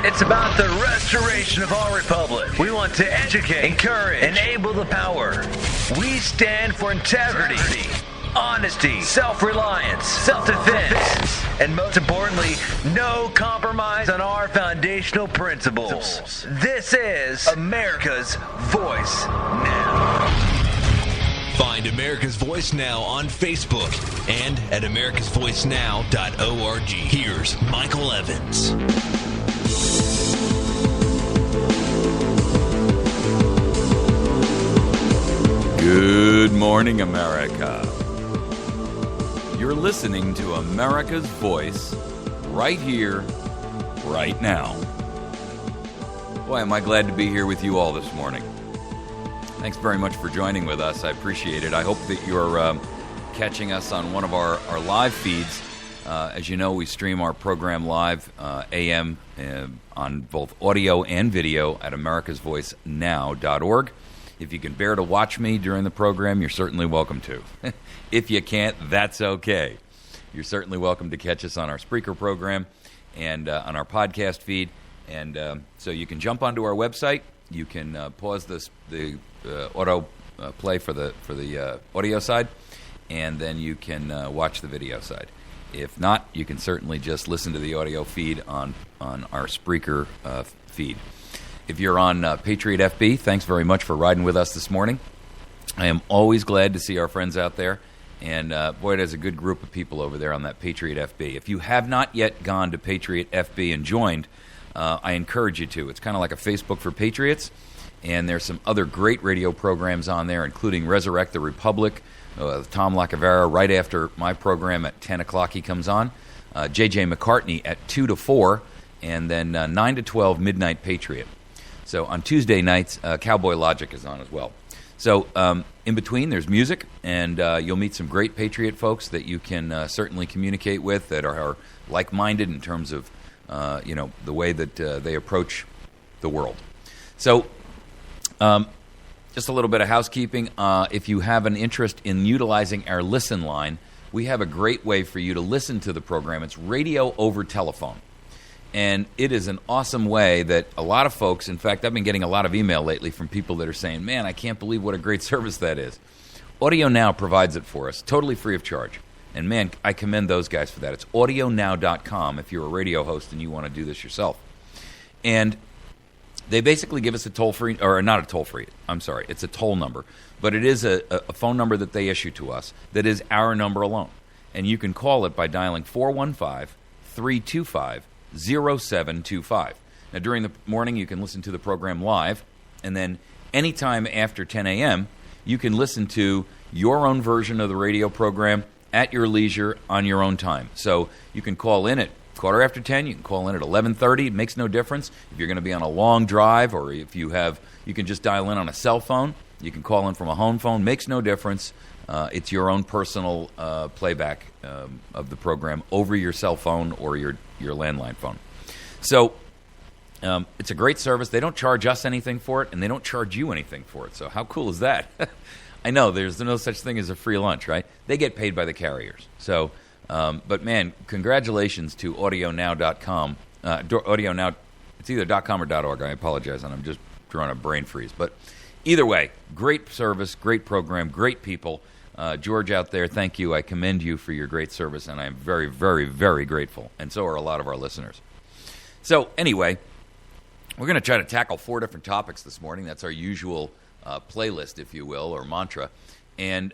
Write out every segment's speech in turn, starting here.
It's about the restoration of our republic. We want to educate, encourage, enable the power. We stand for integrity, honesty, self-reliance, self-defense, and most importantly, no compromise on our foundational principles. This is America's Voice Now. Find America's Voice Now on Facebook and at americasvoicenow.org. Here's Michael Evans. Good morning, America. You're listening to America's Voice right here, right now. Boy, am I glad to be here with you all this morning. Thanks very much for joining with us. I appreciate it. I hope that you're catching us on one of our live feeds. As you know, we stream our program live AM on both audio and video at americasvoicenow.org. If you can bear to watch me during the program, you're certainly welcome to. If you can't, that's okay. You're certainly welcome to catch us on our Spreaker program and on our podcast feed. And so you can jump onto our website. You can pause the auto play for the audio side, and then you can watch the video side. If not, you can certainly just listen to the audio feed on our Spreaker feed. If you're on Patriot FB, thanks very much for riding with us this morning. I am always glad to see our friends out there. And boy, there's a good group of people over there on that Patriot FB. If you have not yet gone to Patriot FB and joined, I encourage you to. It's kind of like a Facebook for Patriots. And there's some other great radio programs on there, including Resurrect the Republic, Tom Lacavera, right after my program at 10 o'clock he comes on. J.J. McCartney at 2 to 4, and then 9 to 12, Midnight Patriot. So on Tuesday nights, Cowboy Logic is on as well. So in between, there's music, and you'll meet some great Patriot folks that you can certainly communicate with that are like-minded in terms of the way that they approach the world. So just a little bit of housekeeping. If you have an interest in utilizing our listen line, we have a great way for you to listen to the program. It's radio over telephone. And it is an awesome way that a lot of folks, in fact, I've been getting a lot of email lately from people that are saying, man, I can't believe what a great service that is. Audio Now provides it for us, totally free of charge. And man, I commend those guys for that. It's audionow.com if you're a radio host and you want to do this yourself. And they basically give us a toll-free, or not a toll-free, I'm sorry, it's a toll number. But it is a phone number that they issue to us that is our number alone. And you can call it by dialing 415-325-0725. Now, during the morning, you can listen to the program live, and then anytime after 10 a.m., you can listen to your own version of the radio program at your leisure on your own time. So you can call in at quarter after 10, you can call in at 11:30. It makes no difference. If you're going to be on a long drive, or if you can just dial in on a cell phone. You can call in from a home phone. Makes no difference. It's your own personal playback of the program over your cell phone or your landline phone. So it's a great service. They don't charge us anything for it, and they don't charge you anything for it. So how cool is that? I know there's no such thing as a free lunch, right? They get paid by the carriers. So, but man, congratulations to audionow.com. Audio Now, it's either .com or .org. I apologize, and I'm just drawing a brain freeze. But either way, great service, great program, great people. George out there, thank you. I commend you for your great service, and I am very, very, very grateful. And so are a lot of our listeners. So anyway, we're going to try to tackle 4 different topics this morning. That's our usual playlist, if you will, or mantra. And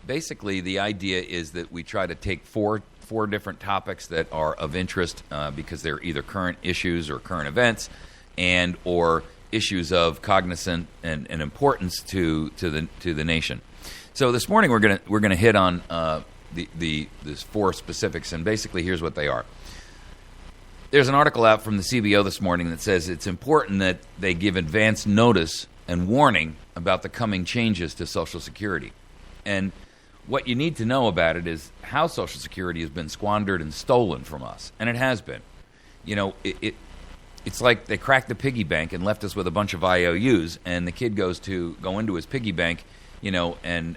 basically the idea is that we try to take four different topics that are of interest because they're either current issues or current events and or issues of cognizant and importance to the nation. So this morning we're gonna hit on these 4 specifics, and basically here's what they are. There's an article out from the CBO this morning that says it's important that they give advance notice and warning about the coming changes to Social Security. And what you need to know about it is how Social Security has been squandered and stolen from us, and it has been. You know, it's like they cracked the piggy bank and left us with a bunch of IOUs, and the kid goes to go into his piggy bank, you know, and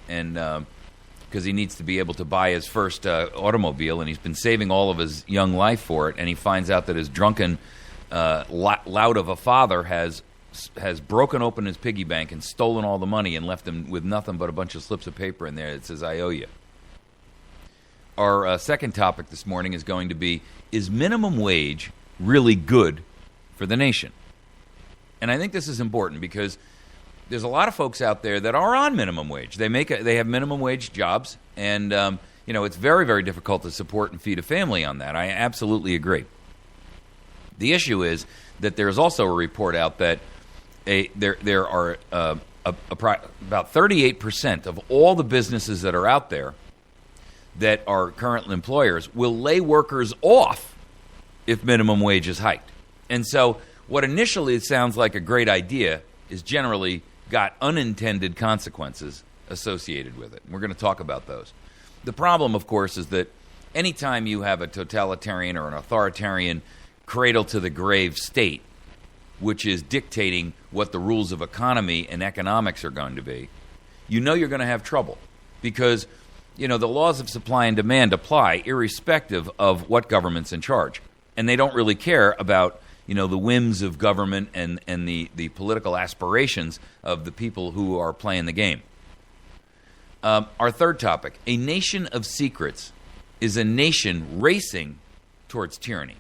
because he needs to be able to buy his first automobile, and he's been saving all of his young life for it, and he finds out that his drunken lout of a father has broken open his piggy bank and stolen all the money and left him with nothing but a bunch of slips of paper in there that says, I owe you. Our second topic this morning is going to be, is minimum wage really good for the nation? And I think this is important because there's a lot of folks out there that are on minimum wage. They have minimum wage jobs, and it's very, very difficult to support and feed a family on that. I absolutely agree. The issue is that there's also a report out that there are about 38% of all the businesses that are out there that are current employers will lay workers off if minimum wage is hiked. And so what initially sounds like a great idea is generally got unintended consequences associated with it. We're going to talk about those. The problem, of course, is that anytime you have a totalitarian or an authoritarian cradle-to-the-grave state, which is dictating what the rules of economy and economics are going to be, you're going to have trouble because, the laws of supply and demand apply irrespective of what government's in charge. And they don't really care about, the whims of government and the political aspirations of the people who are playing the game. Our third topic, a nation of secrets is a nation racing towards tyranny.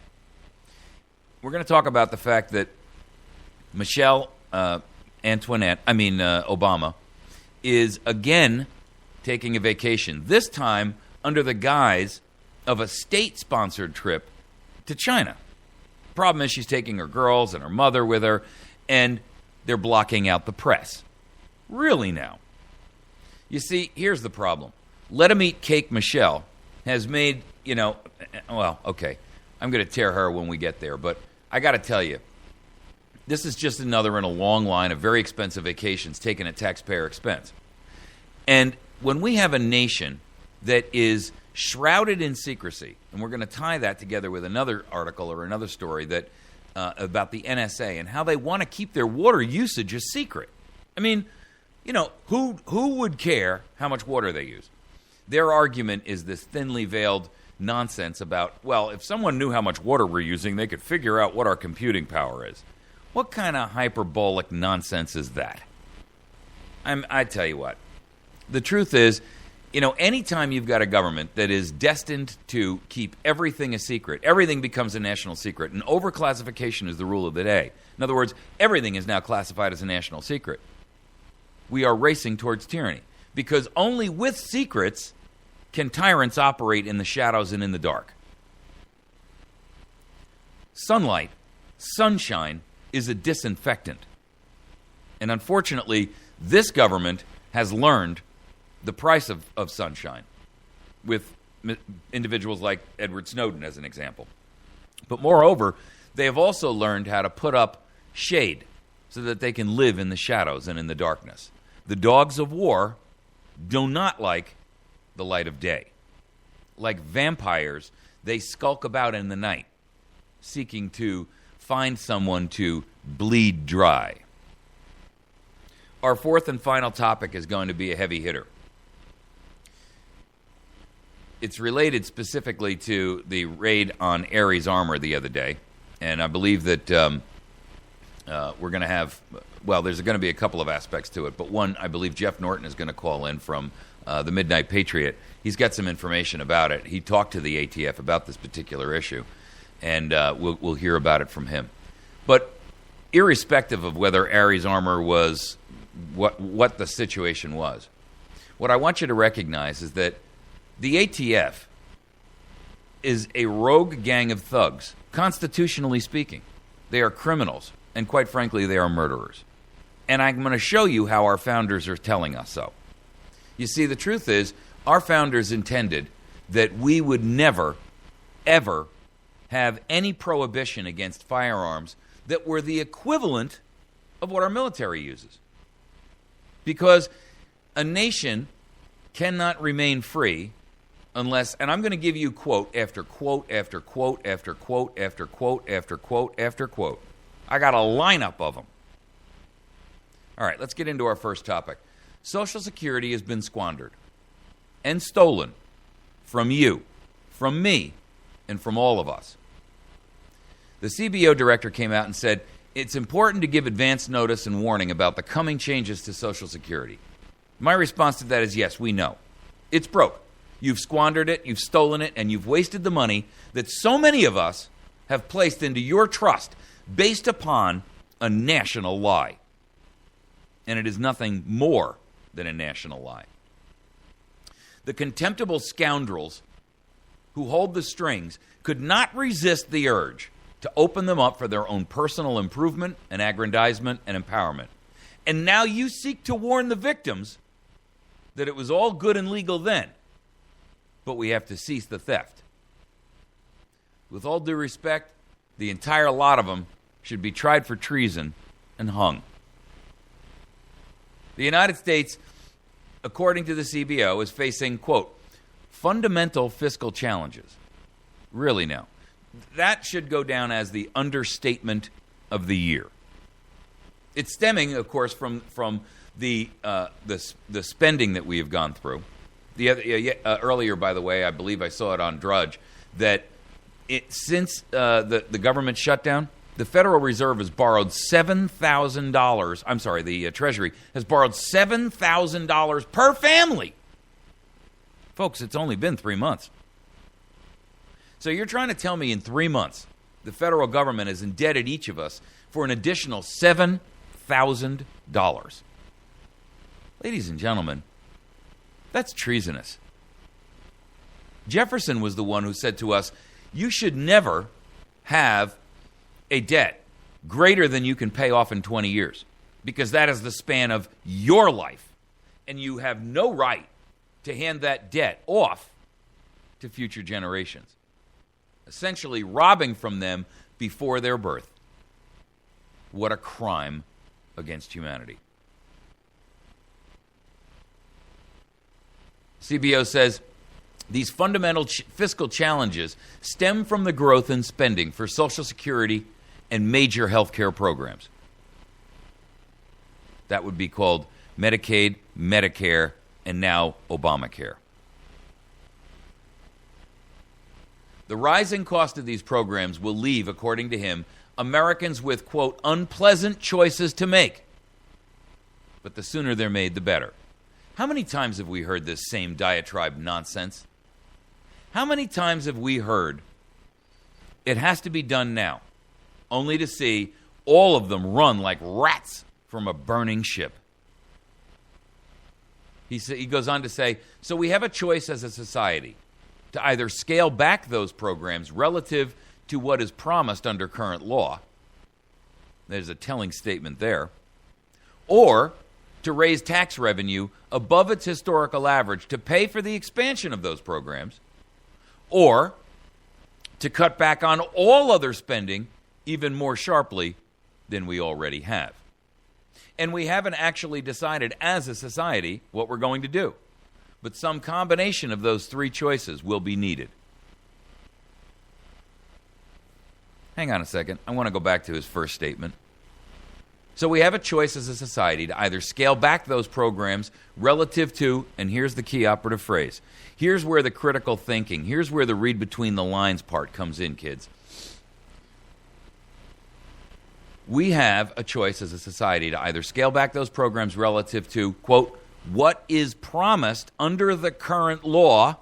We're going to talk about the fact that Obama is again taking a vacation, this time under the guise of a state-sponsored trip to China. Problem is she's taking her girls and her mother with her, and they're blocking out the press. Really now? You see, here's the problem. Let 'em eat cake Michelle has made, I'm going to tear her when we get there, but I got to tell you, this is just another in a long line of very expensive vacations taken at taxpayer expense. And when we have a nation that is shrouded in secrecy, and we're going to tie that together with another article or another story that about the NSA and how they want to keep their water usage a secret. I mean, who would care how much water they use? Their argument is this thinly veiled nonsense about, well, if someone knew how much water we're using, they could figure out what our computing power is. What kind of hyperbolic nonsense is that? I tell you what. The truth is, anytime you've got a government that is destined to keep everything a secret, everything becomes a national secret, and overclassification is the rule of the day. In other words, everything is now classified as a national secret. We are racing towards tyranny, because only with secrets can tyrants operate in the shadows and in the dark. Sunshine, is a disinfectant. And unfortunately, this government has learned the price of sunshine, with individuals like Edward Snowden as an example. But moreover, they have also learned how to put up shade so that they can live in the shadows and in the darkness. The dogs of war do not like the light of day. Like vampires, they skulk about in the night, seeking to find someone to bleed dry. Our fourth and final topic is going to be a heavy hitter. It's related specifically to the raid on Ares Armor the other day, and I believe that we're going to have, there's going to be a couple of aspects to it, but one, I believe Jeff Norton is going to call in from the Midnight Patriot. He's got some information about it. He talked to the ATF about this particular issue, and we'll hear about it from him. But irrespective of whether Ares Armor was what the situation was, what I want you to recognize is that the ATF is a rogue gang of thugs, constitutionally speaking. They are criminals, and quite frankly, they are murderers. And I'm going to show you how our founders are telling us so. You see, the truth is, our founders intended that we would never, ever have any prohibition against firearms that were the equivalent of what our military uses. Because a nation cannot remain free unless, and I'm going to give you quote after quote after quote after quote after quote after quote after quote. I got a lineup of them. All right, let's get into our first topic. Social Security has been squandered and stolen from you, from me, and from all of us. The CBO director came out and said, it's important to give advance notice and warning about the coming changes to Social Security. My response to that is yes, we know. It's broke. You've squandered it, you've stolen it, and you've wasted the money that so many of us have placed into your trust based upon a national lie. And it is nothing more than a national lie. The contemptible scoundrels who hold the strings could not resist the urge to open them up for their own personal improvement and aggrandizement and empowerment. And now you seek to warn the victims that it was all good and legal then, but we have to cease the theft. With all due respect, the entire lot of them should be tried for treason and hung. The United States, according to the CBO, is facing, quote, fundamental fiscal challenges. Really now. That should go down as the understatement of the year. It's stemming, of course, from the spending that we have gone through. Earlier, by the way, I believe I saw it on Drudge, that since the government shutdown, the Federal Reserve has borrowed $7,000. I'm sorry, the Treasury has borrowed $7,000 per family. Folks, it's only been 3 months. So you're trying to tell me in 3 months the federal government has indebted each of us for an additional $7,000. Ladies and gentlemen, that's treasonous. Jefferson was the one who said to us, you should never have a debt greater than you can pay off in 20 years, because that is the span of your life, and you have no right to hand that debt off to future generations, essentially robbing from them before their birth. What a crime against humanity. CBO says, these fundamental fiscal challenges stem from the growth in spending for Social Security and major health care programs. That would be called Medicaid, Medicare, and now Obamacare. The rising cost of these programs will leave, according to him, Americans with, quote, unpleasant choices to make. But the sooner they're made, the better. How many times have we heard this same diatribe nonsense? How many times have we heard it has to be done now, only to see all of them run like rats from a burning ship? He goes on to say, so we have a choice as a society to either scale back those programs relative to what is promised under current law. There's a telling statement there. Or to raise tax revenue above its historical average to pay for the expansion of those programs, or to cut back on all other spending even more sharply than we already have. And we haven't actually decided as a society what we're going to do. But some combination of those three choices will be needed. Hang on a second. I want to go back to his first statement. So we have a choice as a society to either scale back those programs relative to, and here's the key operative phrase, here's where the critical thinking, here's where the read between the lines part comes in, kids. We have a choice as a society to either scale back those programs relative to, quote, what is promised under the current law,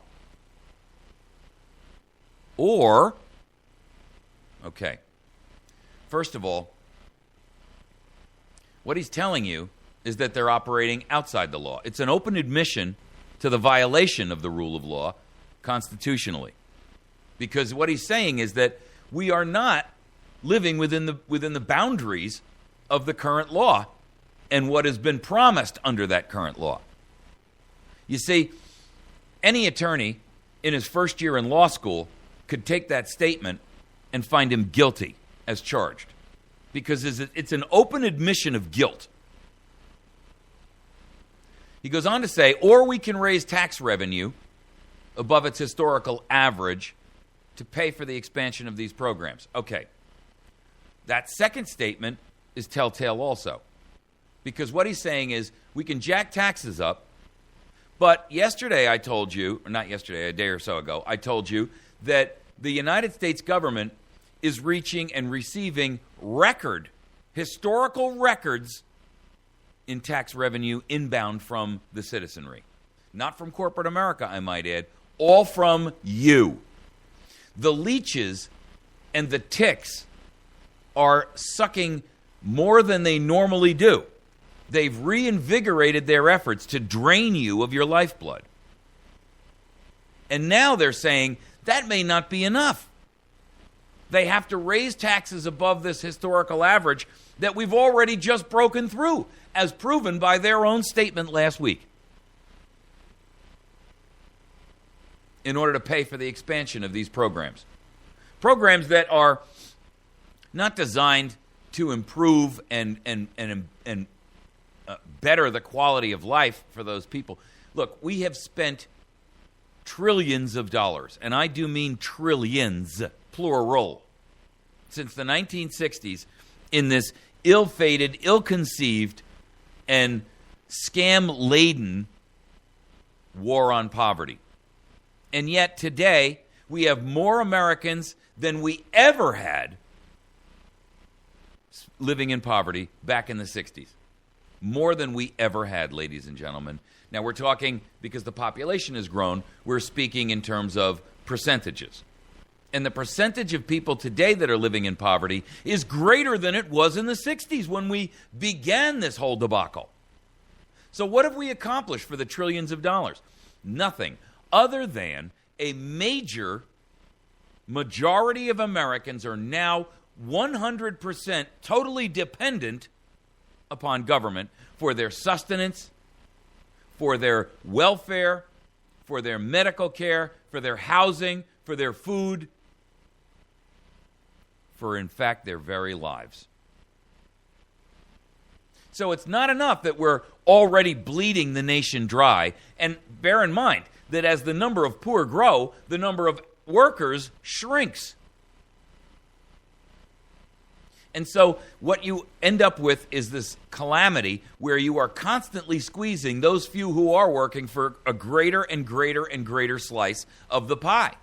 or, okay, first of all, what he's telling you is that they're operating outside the law. It's an open admission to the violation of the rule of law constitutionally. Because what he's saying is that we are not living within the boundaries of the current law and what has been promised under that current law. You see, any attorney in his first year in law school could take that statement and find him guilty as charged, because it's an open admission of guilt. He goes on to say, or we can raise tax revenue above its historical average to pay for the expansion of these programs. Okay. That second statement is telltale also, because what he's saying is we can jack taxes up, but yesterday I told you, or not yesterday, a day or so ago, I told you that the United States government is reaching and receiving historical records in tax revenue inbound from the citizenry. Not from corporate America, I might add, all from you. The leeches and the ticks are sucking more than they normally do. They've reinvigorated their efforts to drain you of your lifeblood. And now they're saying that may not be enough. They have to raise taxes above this historical average that we've already just broken through, as proven by their own statement last week, in order to pay for the expansion of these programs. Programs that are not designed to improve and better the quality of life for those people. Look, we have spent trillions of dollars, and I do mean trillions, plural, since the 1960s in this ill-fated, ill-conceived, and scam-laden war on poverty. And yet today, we have more Americans than we ever had living in poverty back in the 60s. More than we ever had, ladies and gentlemen. Now, we're talking, because the population has grown, we're speaking in terms of percentages. And the percentage of people today that are living in poverty is greater than it was in the 60s when we began this whole debacle. So what have we accomplished for the trillions of dollars? Nothing other than a majority of Americans are now 100% totally dependent upon government for their sustenance, for their welfare, for their medical care, for their housing, for their food, for, in fact, their very lives. So it's not enough that we're already bleeding the nation dry. And bear in mind that as the number of poor grow, the number of workers shrinks. And so what you end up with is this calamity where you are constantly squeezing those few who are working for a greater and greater and greater slice of the pie,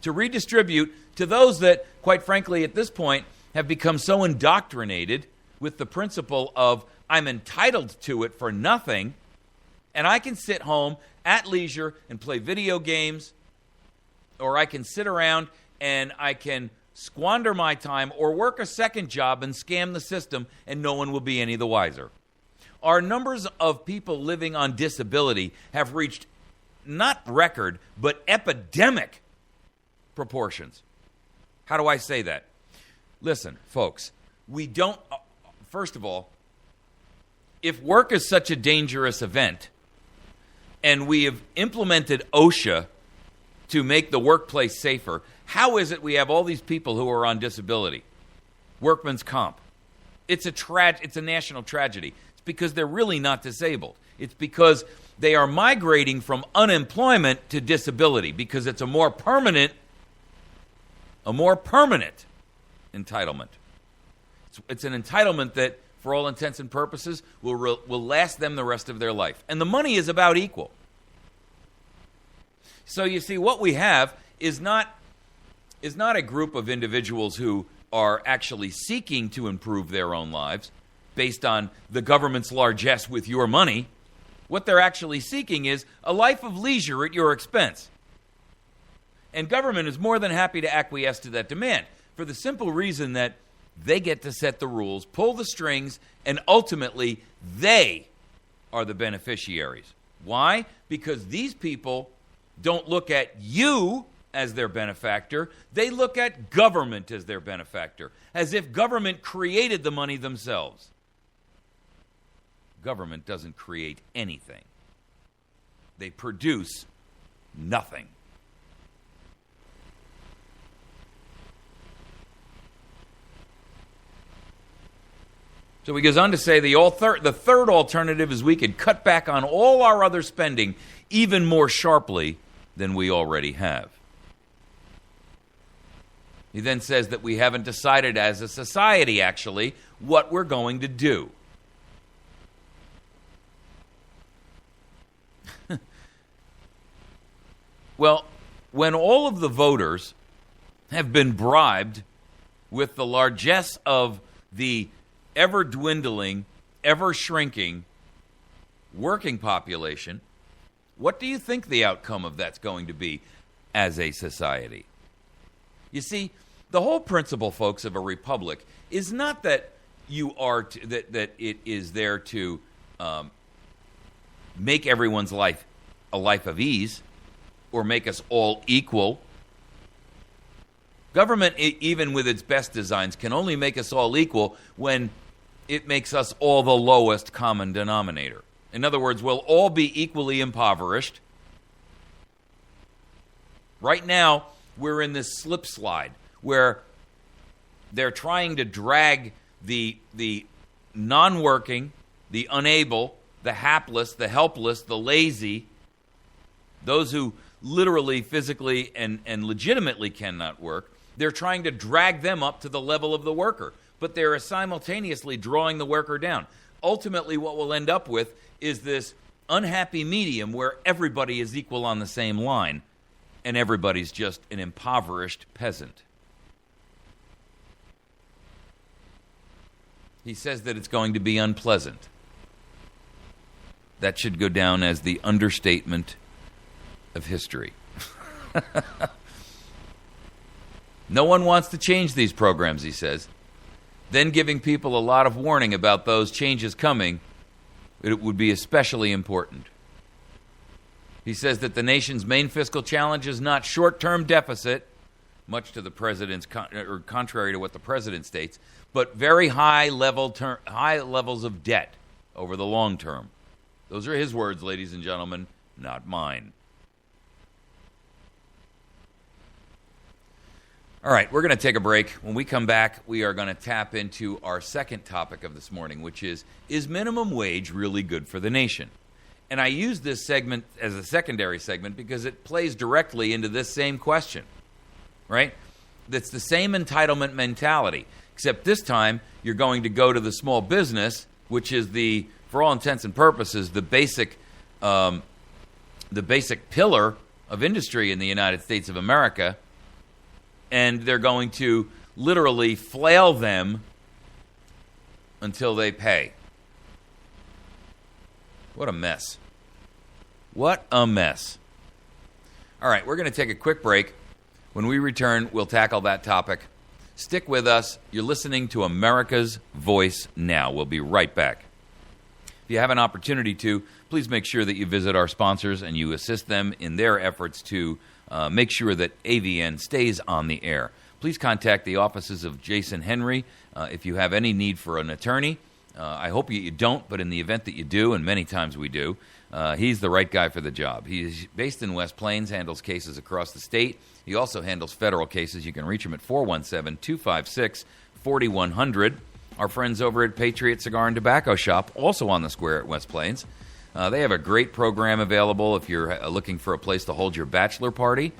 to redistribute to those that, quite frankly, at this point, have become so indoctrinated with the principle of I'm entitled to it for nothing, and I can sit home at leisure and play video games, or I can sit around and I can squander my time or work a second job and scam the system, and no one will be any the wiser. Our numbers of people living on disability have reached not record, but epidemic proportions. How do I say that? Listen, folks, we don't, first of all, if work is such a dangerous event, and we have implemented OSHA to make the workplace safer, how is it we have all these people who are on disability? Workman's comp. It's a national tragedy. It's because they're really not disabled. It's because they are migrating from unemployment to disability, because it's a more permanent entitlement. It's an entitlement that, for all intents and purposes, will last them the rest of their life. And the money is about equal. So you see, what we have is not a group of individuals who are actually seeking to improve their own lives based on the government's largesse with your money. What they're actually seeking is a life of leisure at your expense. And government is more than happy to acquiesce to that demand, for the simple reason that they get to set the rules, pull the strings, and ultimately they are the beneficiaries. Why? Because these people don't look at you as their benefactor. They look at government as their benefactor, as if government created the money themselves. Government doesn't create anything. They produce nothing. So he goes on to say the third alternative is we could cut back on all our other spending even more sharply than we already have. He then says that we haven't decided as a society, actually, what we're going to do. Well, when all of the voters have been bribed with the largesse of the ever-dwindling, ever-shrinking working population, what do you think the outcome of that's going to be as a society? You see, the whole principle, folks, of a republic is not that you are that it is there to make everyone's life a life of ease or make us all equal. Government, even with its best designs, can only make us all equal when it makes us all the lowest common denominator. In other words, we'll all be equally impoverished. Right now, we're in this slip slide where they're trying to drag the non-working, the unable, the hapless, the helpless, the lazy, those who literally, physically, and legitimately cannot work. They're trying to drag them up to the level of the worker, but they're simultaneously drawing the worker down. Ultimately, what we'll end up with is this unhappy medium where everybody is equal on the same line, and everybody's just an impoverished peasant. He says that it's going to be unpleasant. That should go down as the understatement of history. No one wants to change these programs, he says. Then giving people a lot of warning about those changes coming, it would be especially important. He says that the nation's main fiscal challenge is not short-term deficit, much to the president's or contrary to what the president states, but very high levels of debt over the long term. Those are his words, ladies and gentlemen, not mine. All right, we're going to take a break. When we come back, we are going to tap into our second topic of this morning, which is minimum wage really good for the nation? And I use this segment as a secondary segment because it plays directly into this same question, right? It's the same entitlement mentality, except this time you're going to go to the small business, which is for all intents and purposes, the basic pillar of industry in the United States of America, and they're going to literally flail them until they pay. What a mess. What a mess. All right, we're going to take a quick break. When we return, we'll tackle that topic. Stick with us. You're listening to America's Voice Now. We'll be right back. If you have an opportunity to, please make sure that you visit our sponsors and you assist them in their efforts to make sure that AVN stays on the air. Please contact the offices of Jason Henry if you have any need for an attorney. I hope you don't, but in the event that you do, and many times we do, he's the right guy for the job. He's based in West Plains, handles cases across the state. He also handles federal cases. You can reach him at 417-256-4100. Our friends over at Patriot Cigar and Tobacco Shop, also on the square at West Plains. They have a great program available if you're looking for a place to hold your bachelor party.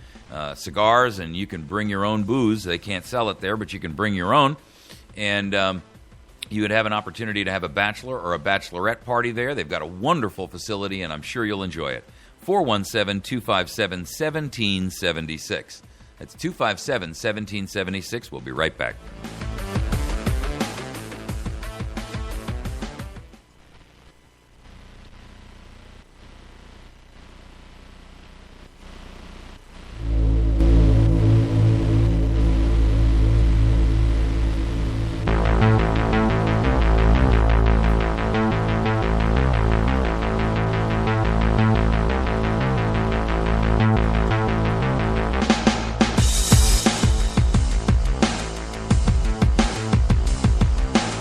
Cigars, and you can bring your own booze. They can't sell it there, but you can bring your own. And you would have an opportunity to have a bachelor or a bachelorette party there. They've got a wonderful facility, and I'm sure you'll enjoy it. 417-257-1776. That's 257-1776. We'll be right back.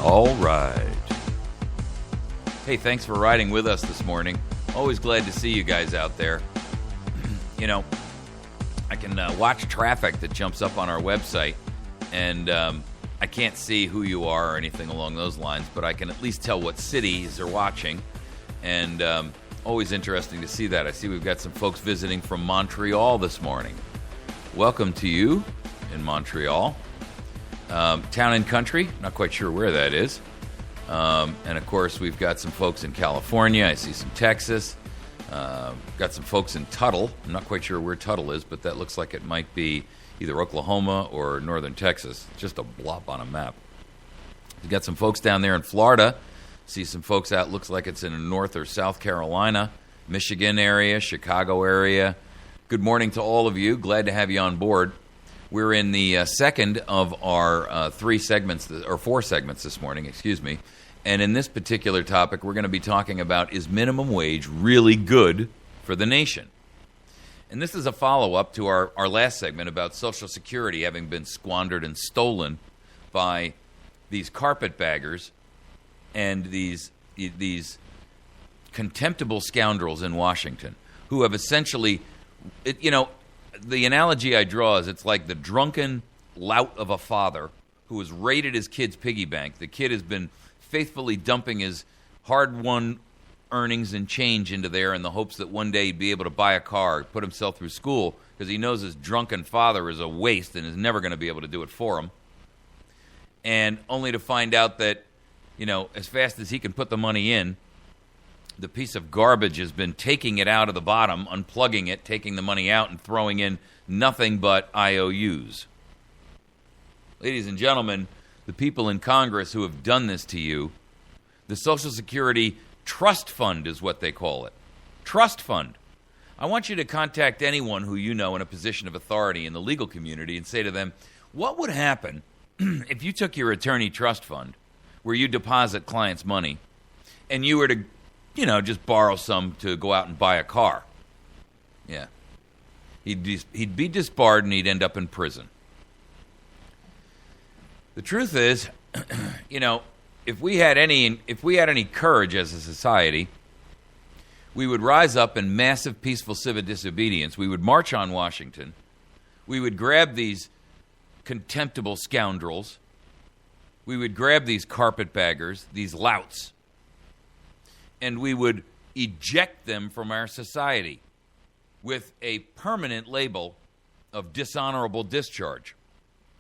All right. Hey, thanks for riding with us this morning. Always glad to see you guys out there. You know, I can watch traffic that jumps up on our website, and I can't see who you are or anything along those lines, but I can at least tell what cities are watching, and always interesting to see that. I see we've got some folks visiting from Montreal this morning. Welcome to you in Montreal. Town and Country, not quite sure where that is. And, of course, we've got some folks in California. I see some Texas. Got some folks in Tuttle. I'm not quite sure where Tuttle is, but that looks like it might be either Oklahoma or northern Texas. Just a blop on a map. You got some folks down there in Florida. See some folks out, looks like it's in North or South Carolina, Michigan area, Chicago area. Good morning to all of you. Glad to have you on board. We're in the second of our 4 segments this morning, excuse me. And in this particular topic, we're going to be talking about, is minimum wage really good for the nation? And this is a follow-up to our last segment about Social Security having been squandered and stolen by these carpetbaggers and these contemptible scoundrels in Washington who have essentially, the analogy I draw is it's like the drunken lout of a father who has raided his kid's piggy bank. The kid has been faithfully dumping his hard-won earnings and change into there in the hopes that one day he'd be able to buy a car, put himself through school, because he knows his drunken father is a waste and is never going to be able to do it for him. And only to find out that, as fast as he can put the money in, the piece of garbage has been taking it out of the bottom, unplugging it, taking the money out, and throwing in nothing but IOUs. Ladies and gentlemen, the people in Congress who have done this to you, the Social Security Trust Fund is what they call it. Trust Fund. I want you to contact anyone who you know in a position of authority in the legal community and say to them, what would happen if you took your attorney trust fund, where you deposit clients' money, and you were to, just borrow some to go out and buy a car? Yeah. He'd be disbarred and he'd end up in prison. The truth is, if we had any courage as a society, we would rise up in massive peaceful civil disobedience. We would march on Washington. We would grab these contemptible scoundrels. We would grab these carpetbaggers, these louts, and we would eject them from our society with a permanent label of dishonorable discharge.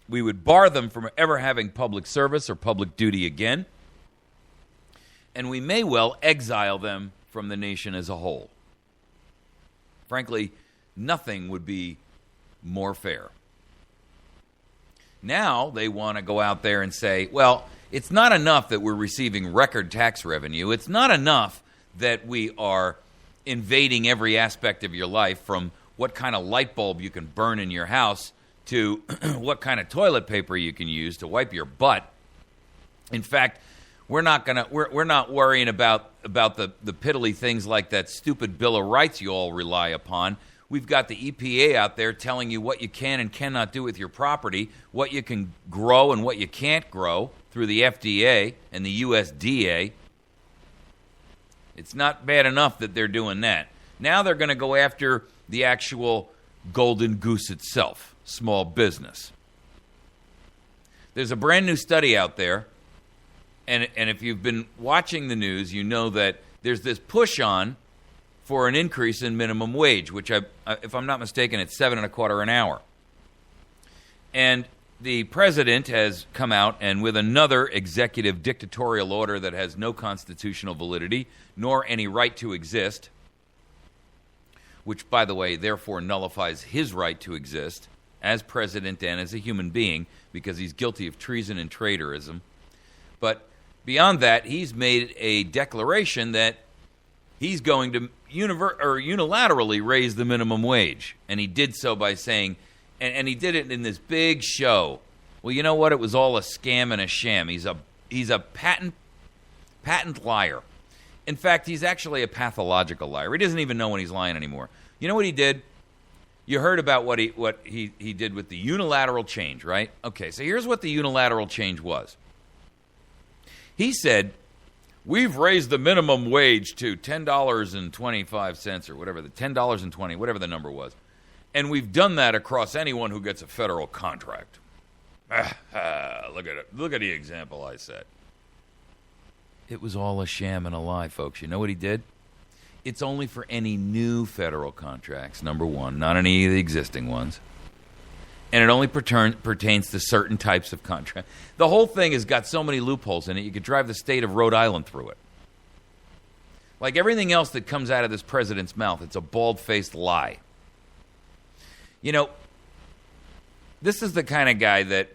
We would bar them from ever having public service or public duty again, and we may well exile them from the nation as a whole. Frankly, nothing would be more fair. Now they want to go out there and say, well, it's not enough that we're receiving record tax revenue. It's not enough that we are invading every aspect of your life, from what kind of light bulb you can burn in your house to what kind of toilet paper you can use to wipe your butt. In fact, we're not worrying about the piddly things like that stupid Bill of Rights you all rely upon. We've got the EPA out there telling you what you can and cannot do with your property, what you can grow and what you can't grow through the FDA and the USDA. It's not bad enough that they're doing that. Now they're going to go after the actual golden goose itself, small business. There's a brand new study out there, and if you've been watching the news, you know that there's this push on for an increase in minimum wage, which, if I'm not mistaken, it's $7.25 an hour. And the president has come out and with another executive dictatorial order that has no constitutional validity nor any right to exist, which, by the way, therefore nullifies his right to exist as president and as a human being, because he's guilty of treason and traitorism. But beyond that, he's made a declaration that he's going to unilaterally raise the minimum wage. And he did so by saying, and he did it in this big show. Well, you know what? It was all a scam and a sham. He's a patent liar. In fact, he's actually a pathological liar. He doesn't even know when he's lying anymore. You know what he did? You heard about what he did with the unilateral change, right? Okay, so here's what the unilateral change was. He said, we've raised the minimum wage to $10.25 or whatever, the $10.20, whatever the number was. And we've done that across anyone who gets a federal contract. Look at it. Look at the example I set. It was all a sham and a lie, folks. You know what he did? It's only for any new federal contracts, number one, not any of the existing ones. And it only pertains to certain types of contracts. The whole thing has got so many loopholes in it, you could drive the state of Rhode Island through it. Like everything else that comes out of this president's mouth, it's a bald-faced lie. You know, this is the kind of guy that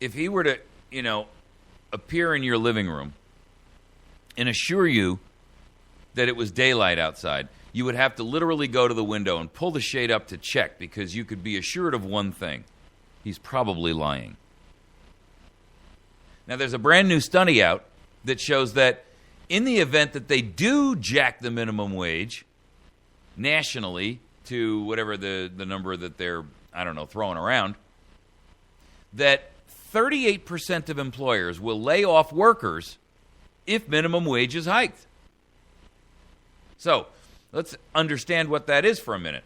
if he were to, appear in your living room and assure you that it was daylight outside, you would have to literally go to the window and pull the shade up to check, because you could be assured of one thing: he's probably lying. Now, there's a brand new study out that shows that in the event that they do jack the minimum wage nationally to whatever the number that they're, throwing around, that 38% of employers will lay off workers if minimum wage is hiked. So, let's understand what that is for a minute.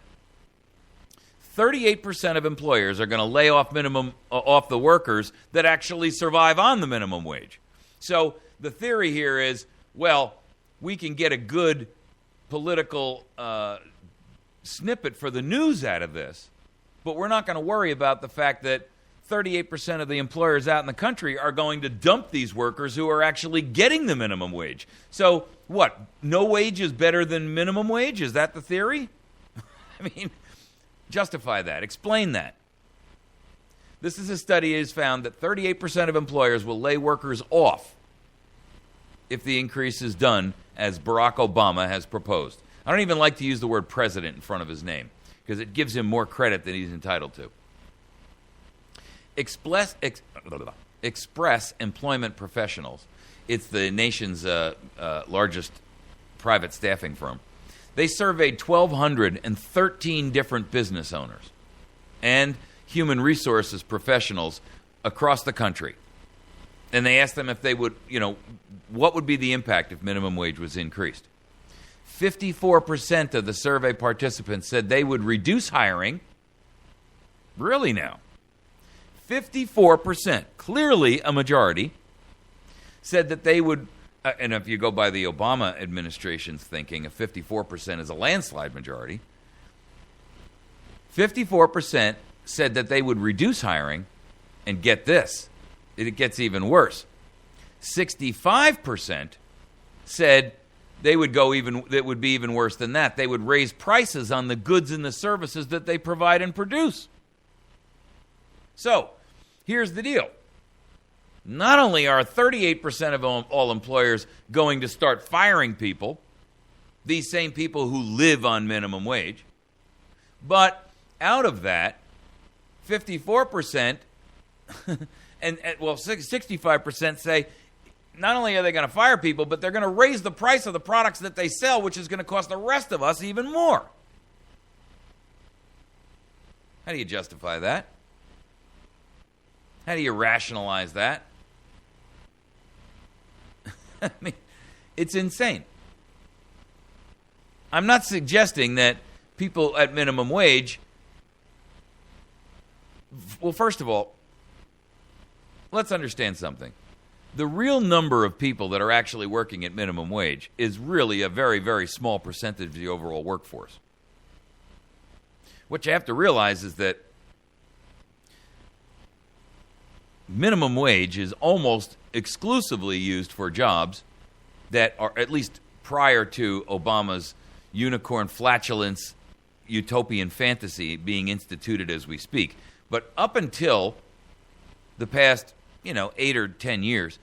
38% of employers are going to lay off off the workers that actually survive on the minimum wage. So the theory here is, well, we can get a good political snippet for the news out of this, but we're not going to worry about the fact that 38% of the employers out in the country are going to dump these workers who are actually getting the minimum wage. So what? No wage is better than minimum wage? Is that the theory? I mean, justify that. Explain that. This is a study that has found that 38% of employers will lay workers off if the increase is done as Barack Obama has proposed. I don't even like to use the word president in front of his name because it gives him more credit than he's entitled to. Express Employment Professionals. It's the nation's largest private staffing firm. They surveyed 1,213 different business owners and human resources professionals across the country. And they asked them if they would, what would be the impact if minimum wage was increased. 54% of the survey participants said they would reduce hiring. Really now? 54%, clearly a majority, said that they would, and if you go by the Obama administration's thinking, a 54% is a landslide majority. 54% said that they would reduce hiring, and get this, it gets even worse. 65% said they would it would be even worse than that. They would raise prices on the goods and the services that they provide and produce. So, here's the deal. Not only are 38% of all employers going to start firing people, these same people who live on minimum wage, but out of that, 54% and 65% say not only are they going to fire people, but they're going to raise the price of the products that they sell, which is going to cost the rest of us even more. How do you justify that? How do you rationalize that? I mean, it's insane. I'm not suggesting that people at minimum wage, well, first of all, let's understand something. The real number of people that are actually working at minimum wage is really a very, very small percentage of the overall workforce. What you have to realize is that minimum wage is almost exclusively used for jobs that are, at least prior to Obama's unicorn flatulence utopian fantasy being instituted as we speak. But up until the past, 8 or 10 years,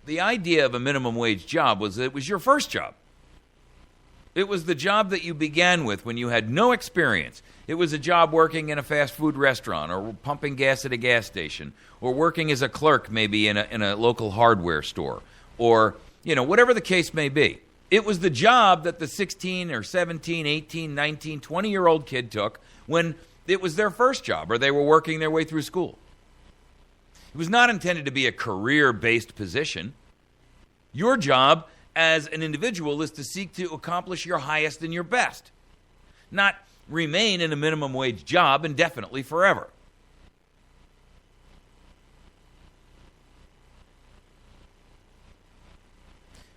the idea of a minimum wage job was that it was your first job. It was the job that you began with when you had no experience. It was a job working in a fast food restaurant or pumping gas at a gas station or working as a clerk maybe in a local hardware store or, whatever the case may be. It was the job that the 16 or 17, 18, 19, 20-year-old kid took when it was their first job or they were working their way through school. It was not intended to be a career-based position. Your job as an individual is to seek to accomplish your highest and your best, not remain in a minimum wage job indefinitely forever.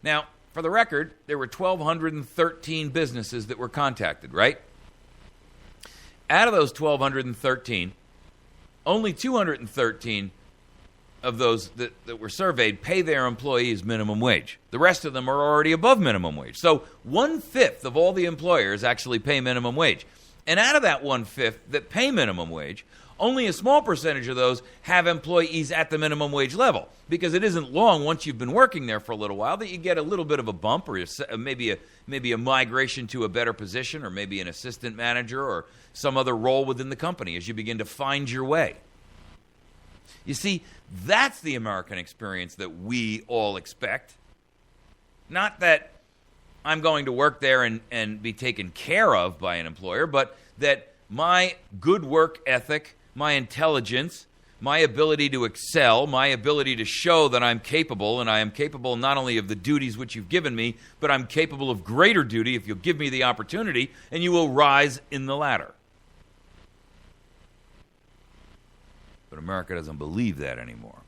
Now, for the record, there were 1,213 businesses that were contacted, right? Out of those 1,213, only 213 of those that were surveyed pay their employees minimum wage. The rest of them are already above minimum wage. So 1/5 of all the employers actually pay minimum wage. And out of that 1/5 that pay minimum wage, only a small percentage of those have employees at the minimum wage level, because it isn't long once you've been working there for a little while that you get a little bit of a bump, or maybe a migration to a better position, or maybe an assistant manager or some other role within the company as you begin to find your way. You see, that's the American experience that we all expect. Not that I'm going to work there and be taken care of by an employer, but that my good work ethic, my intelligence, my ability to excel, my ability to show that I'm capable, and I am capable not only of the duties which you've given me, but I'm capable of greater duty if you'll give me the opportunity, and you will rise in the ladder. But America doesn't believe that anymore.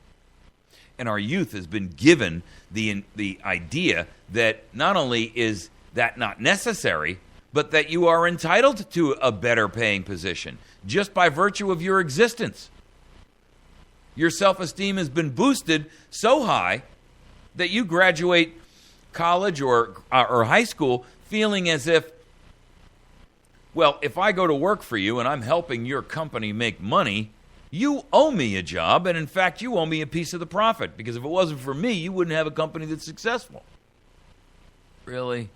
And our youth has been given the idea that not only is that not necessary, but that you are entitled to a better paying position just by virtue of your existence. Your self-esteem has been boosted so high that you graduate college or high school feeling as if, well, if I go to work for you and I'm helping your company make money, you owe me a job, and in fact, you owe me a piece of the profit, because if it wasn't for me, you wouldn't have a company that's successful. Really?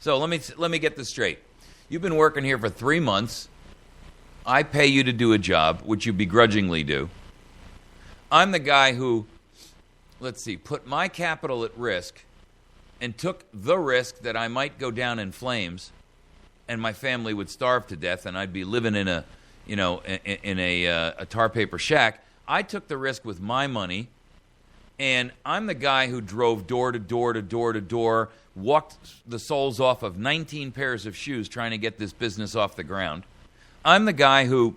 So let me get this straight. You've been working here for 3 months. I pay you to do a job, which you begrudgingly do. I'm the guy who, put my capital at risk and took the risk that I might go down in flames and my family would starve to death and I'd be living in a tar paper shack. I took the risk with my money, and I'm the guy who drove door to door to door to door, walked the soles off of 19 pairs of shoes trying to get this business off the ground. I'm the guy who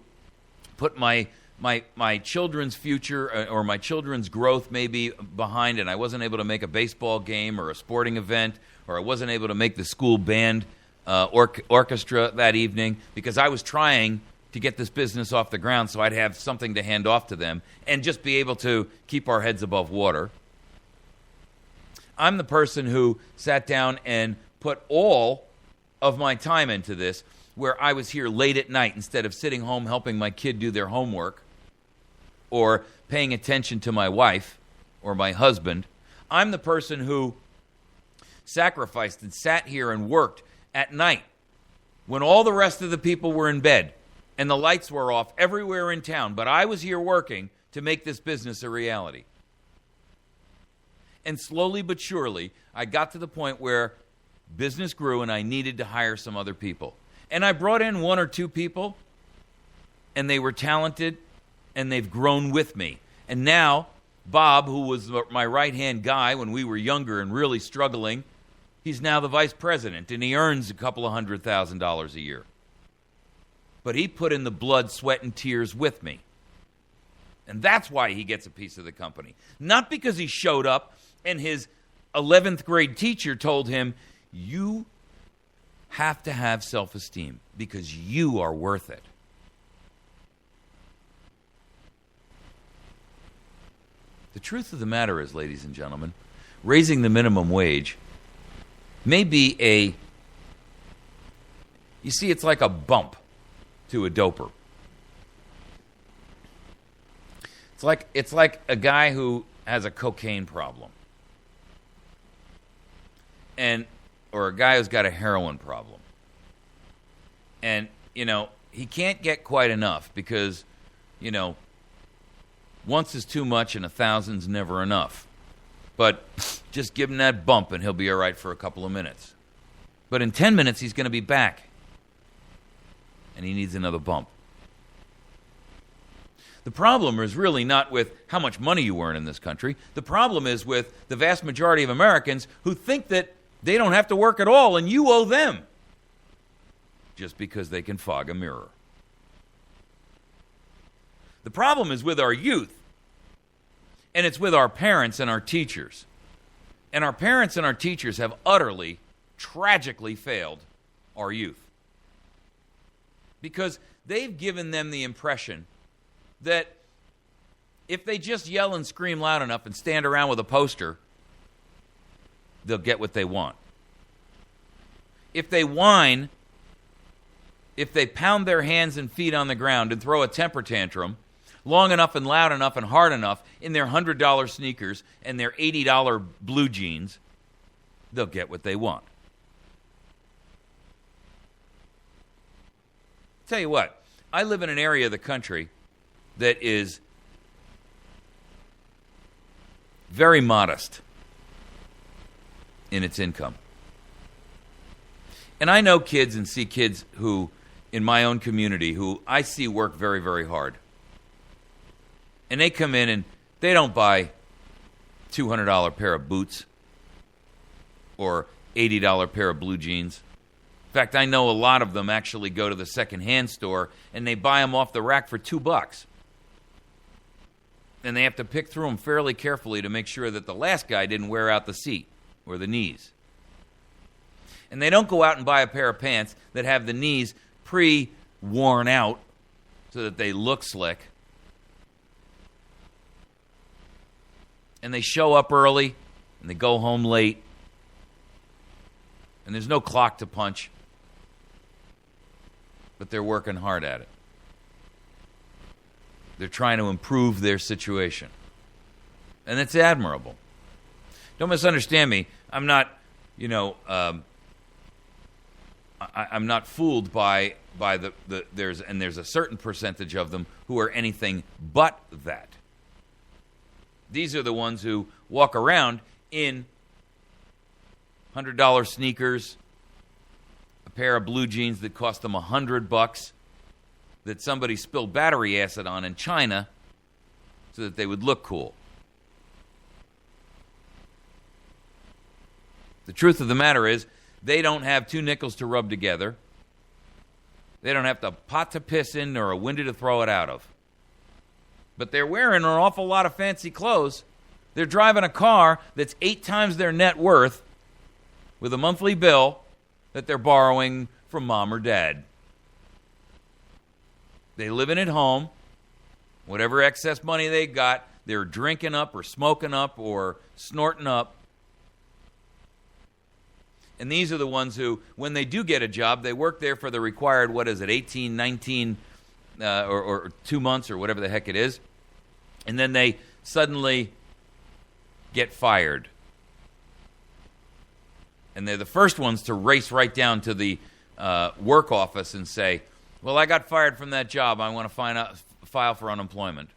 put my children's future or my children's growth maybe behind, and I wasn't able to make a baseball game or a sporting event, or I wasn't able to make the school band orchestra that evening because I was trying to get this business off the ground so I'd have something to hand off to them and just be able to keep our heads above water. I'm the person who sat down and put all of my time into this, where I was here late at night instead of sitting home helping my kid do their homework or paying attention to my wife or my husband. I'm the person who sacrificed and sat here and worked at night when all the rest of the people were in bed and the lights were off everywhere in town, but I was here working to make this business a reality. And slowly but surely, I got to the point where business grew and I needed to hire some other people. And I brought in 1 or 2 people, and they were talented, and they've grown with me. And now, Bob, who was my right-hand guy when we were younger and really struggling, he's now the vice president, and he earns a couple of $100,000 a year. But he put in the blood, sweat, and tears with me. And that's why he gets a piece of the company. Not because he showed up and his 11th grade teacher told him, you have to have self-esteem because you are worth it. The truth of the matter is, ladies and gentlemen, raising the minimum wage may be it's like a bump to a doper. It's like a guy who has a cocaine problem, or a guy who's got a heroin problem. And, he can't get quite enough because, once is too much and 1,000's never enough. But just give him that bump and he'll be all right for a couple of minutes. But in 10 minutes, he's going to be back. And he needs another bump. The problem is really not with how much money you earn in this country. The problem is with the vast majority of Americans who think that they don't have to work at all and you owe them just because they can fog a mirror. The problem is with our youth, and it's with our parents and our teachers. And our parents and our teachers have utterly, tragically failed our youth. Because they've given them the impression that If they just yell and scream loud enough and stand around with a poster, they'll get what they want. If they whine, if they pound their hands and feet on the ground and throw a temper tantrum long enough and loud enough and hard enough in their $100 sneakers and their $80 blue jeans, they'll get what they want. Tell you what, I live in an area of the country that is very modest in its income. And I know kids and see kids who, in my own community, who I see work very, very hard. And they come in and they don't buy $200 pair of boots or $80 pair of blue jeans. In fact, I know a lot of them actually go to the secondhand store and they buy them off the rack for $2. And they have to pick through them fairly carefully to make sure that the last guy didn't wear out the seat or the knees. And they don't go out and buy a pair of pants that have the knees pre-worn out so that they look slick. And they show up early and they go home late. And there's no clock to punch. But they're working hard at it. They're trying to improve their situation. And it's admirable. Don't misunderstand me. I'm not, I'm not fooled by there's a certain percentage of them who are anything but that. These are the ones who walk around in $100 sneakers, a pair of blue jeans that cost them $100 that somebody spilled battery acid on in China so that they would look cool. The truth of the matter is, they don't have two nickels to rub together. They don't have a pot to piss in or a window to throw it out of. But they're wearing an awful lot of fancy clothes. They're driving a car that's 8 times their net worth with a monthly bill that they're borrowing from mom or dad. They living at home. Whatever excess money they got, they're drinking up or smoking up or snorting up. And these are the ones who, when they do get a job, they work there for the required, 18, 19, or 2 months or whatever the heck it is. And then they suddenly get fired. And they're the first ones to race right down to the work office and say, well, I got fired from that job. I want to file for unemployment.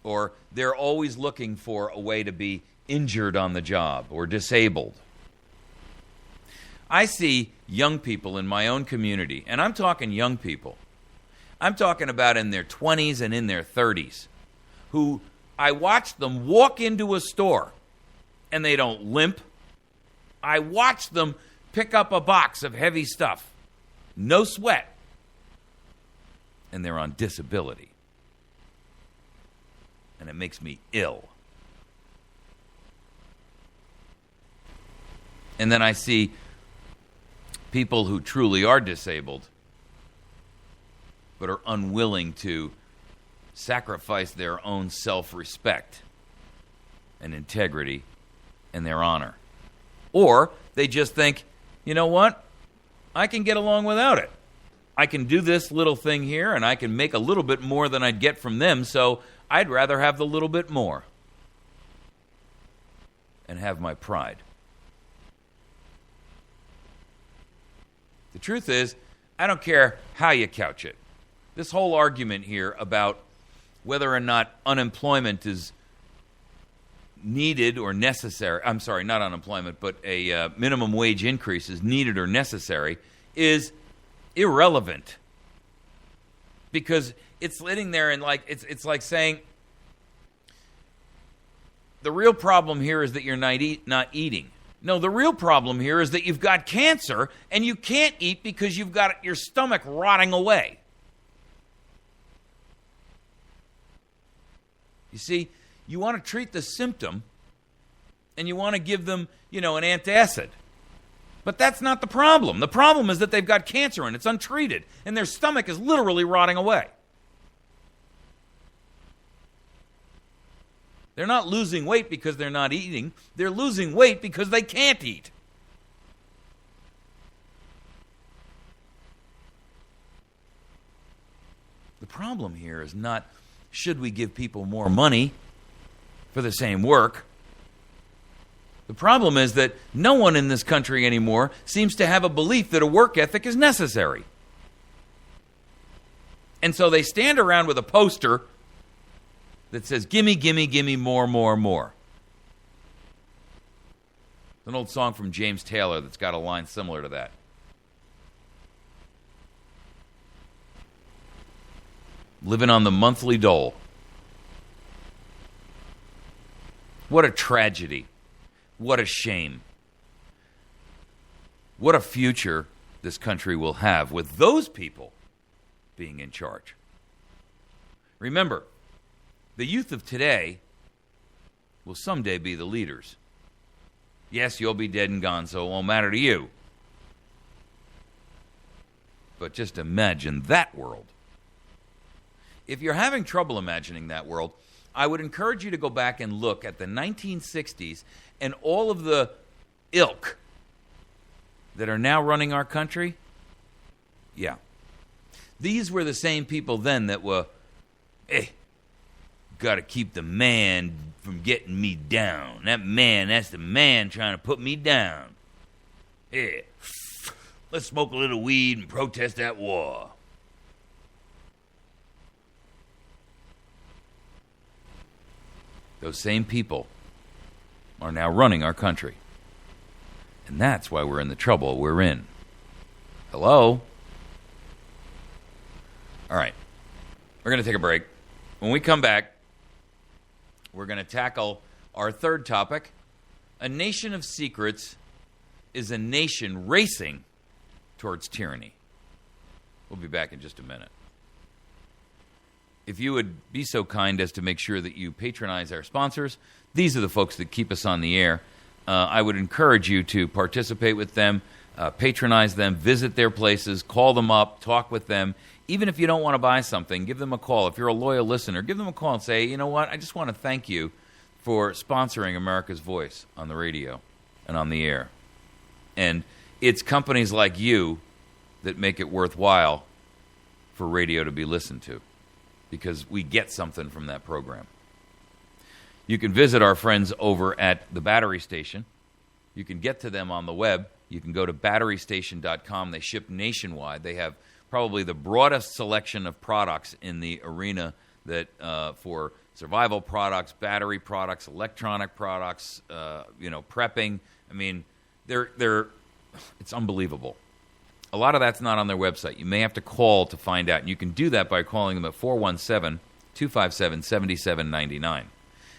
Or they're always looking for a way to be injured on the job or disabled. I see young people in my own community, and I'm talking young people. I'm talking about in their 20s and in their 30s, who I watch them walk into a store and they don't limp. I watch them pick up a box of heavy stuff, no sweat, and they're on disability. And it makes me ill. And then I see people who truly are disabled but are unwilling to sacrifice their own self-respect and integrity and their honor. Or they just think, you know what? I can get along without it. I can do this little thing here and I can make a little bit more than I'd get from them, so I'd rather have the little bit more and have my pride. The truth is, I don't care how you couch it. This whole argument here about whether or not unemployment is needed or necessary, I'm sorry, not unemployment, but a minimum wage increase is needed or necessary, is irrelevant. Because it's sitting there and it's like saying, the real problem here is that you're not eating. No, the real problem here is that you've got cancer and you can't eat because you've got your stomach rotting away. You see, you want to treat the symptom and you want to give them, an antacid. But that's not the problem. The problem is that they've got cancer and it's untreated and their stomach is literally rotting away. They're not losing weight because they're not eating. They're losing weight because they can't eat. The problem here is not, should we give people more money for the same work? The problem is that no one in this country anymore seems to have a belief that a work ethic is necessary. And so they stand around with a poster that says, gimme, gimme, gimme, more, more, more. An old song from James Taylor that's got a line similar to that. Living on the monthly dole. What a tragedy. What a shame. What a future this country will have with those people being in charge. Remember, the youth of today will someday be the leaders. Yes, you'll be dead and gone, so it won't matter to you. But just imagine that world. If you're having trouble imagining that world, I would encourage you to go back and look at the 1960s and all of the ilk that are now running our country. Yeah. These were the same people then that were, got to keep the man from getting me down. That's the man trying to put me down. Yeah. Let's smoke a little weed and protest that war. Those same people are now running our country. And that's why we're in the trouble we're in. Hello? All right. We're going to take a break. When we come back, we're going to tackle our third topic. A nation of secrets is a nation racing towards tyranny. We'll be back in just a minute. If you would be so kind as to make sure that you patronize our sponsors, these are the folks that keep us on the air. I would encourage you to participate with them, patronize them, visit their places, call them up, talk with them. Even if you don't want to buy something, give them a call. If you're a loyal listener, give them a call and say, you know what, I just want to thank you for sponsoring America's Voice on the radio and on the air. And it's companies like you that make it worthwhile for radio to be listened to, because we get something from that program. You can visit our friends over at the Battery Station. You can get to them on the web. You can go to batterystation.com. They ship nationwide. They have probably the broadest selection of products in the arena that for survival products, battery products, electronic products, prepping. I mean, it's unbelievable. A lot of that's not on their website. You may have to call to find out. And you can do that by calling them at 417-257-7799.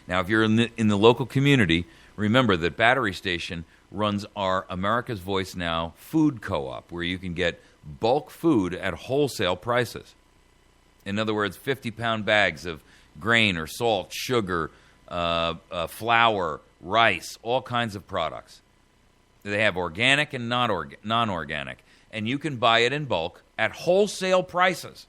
Now, if you're in the local community, remember that Battery Station runs our America's Voice Now food co-op, where you can get bulk food at wholesale prices. In other words, 50-pound bags of grain or salt, sugar, flour, rice, all kinds of products. They have organic and non-organic. And you can buy it in bulk at wholesale prices.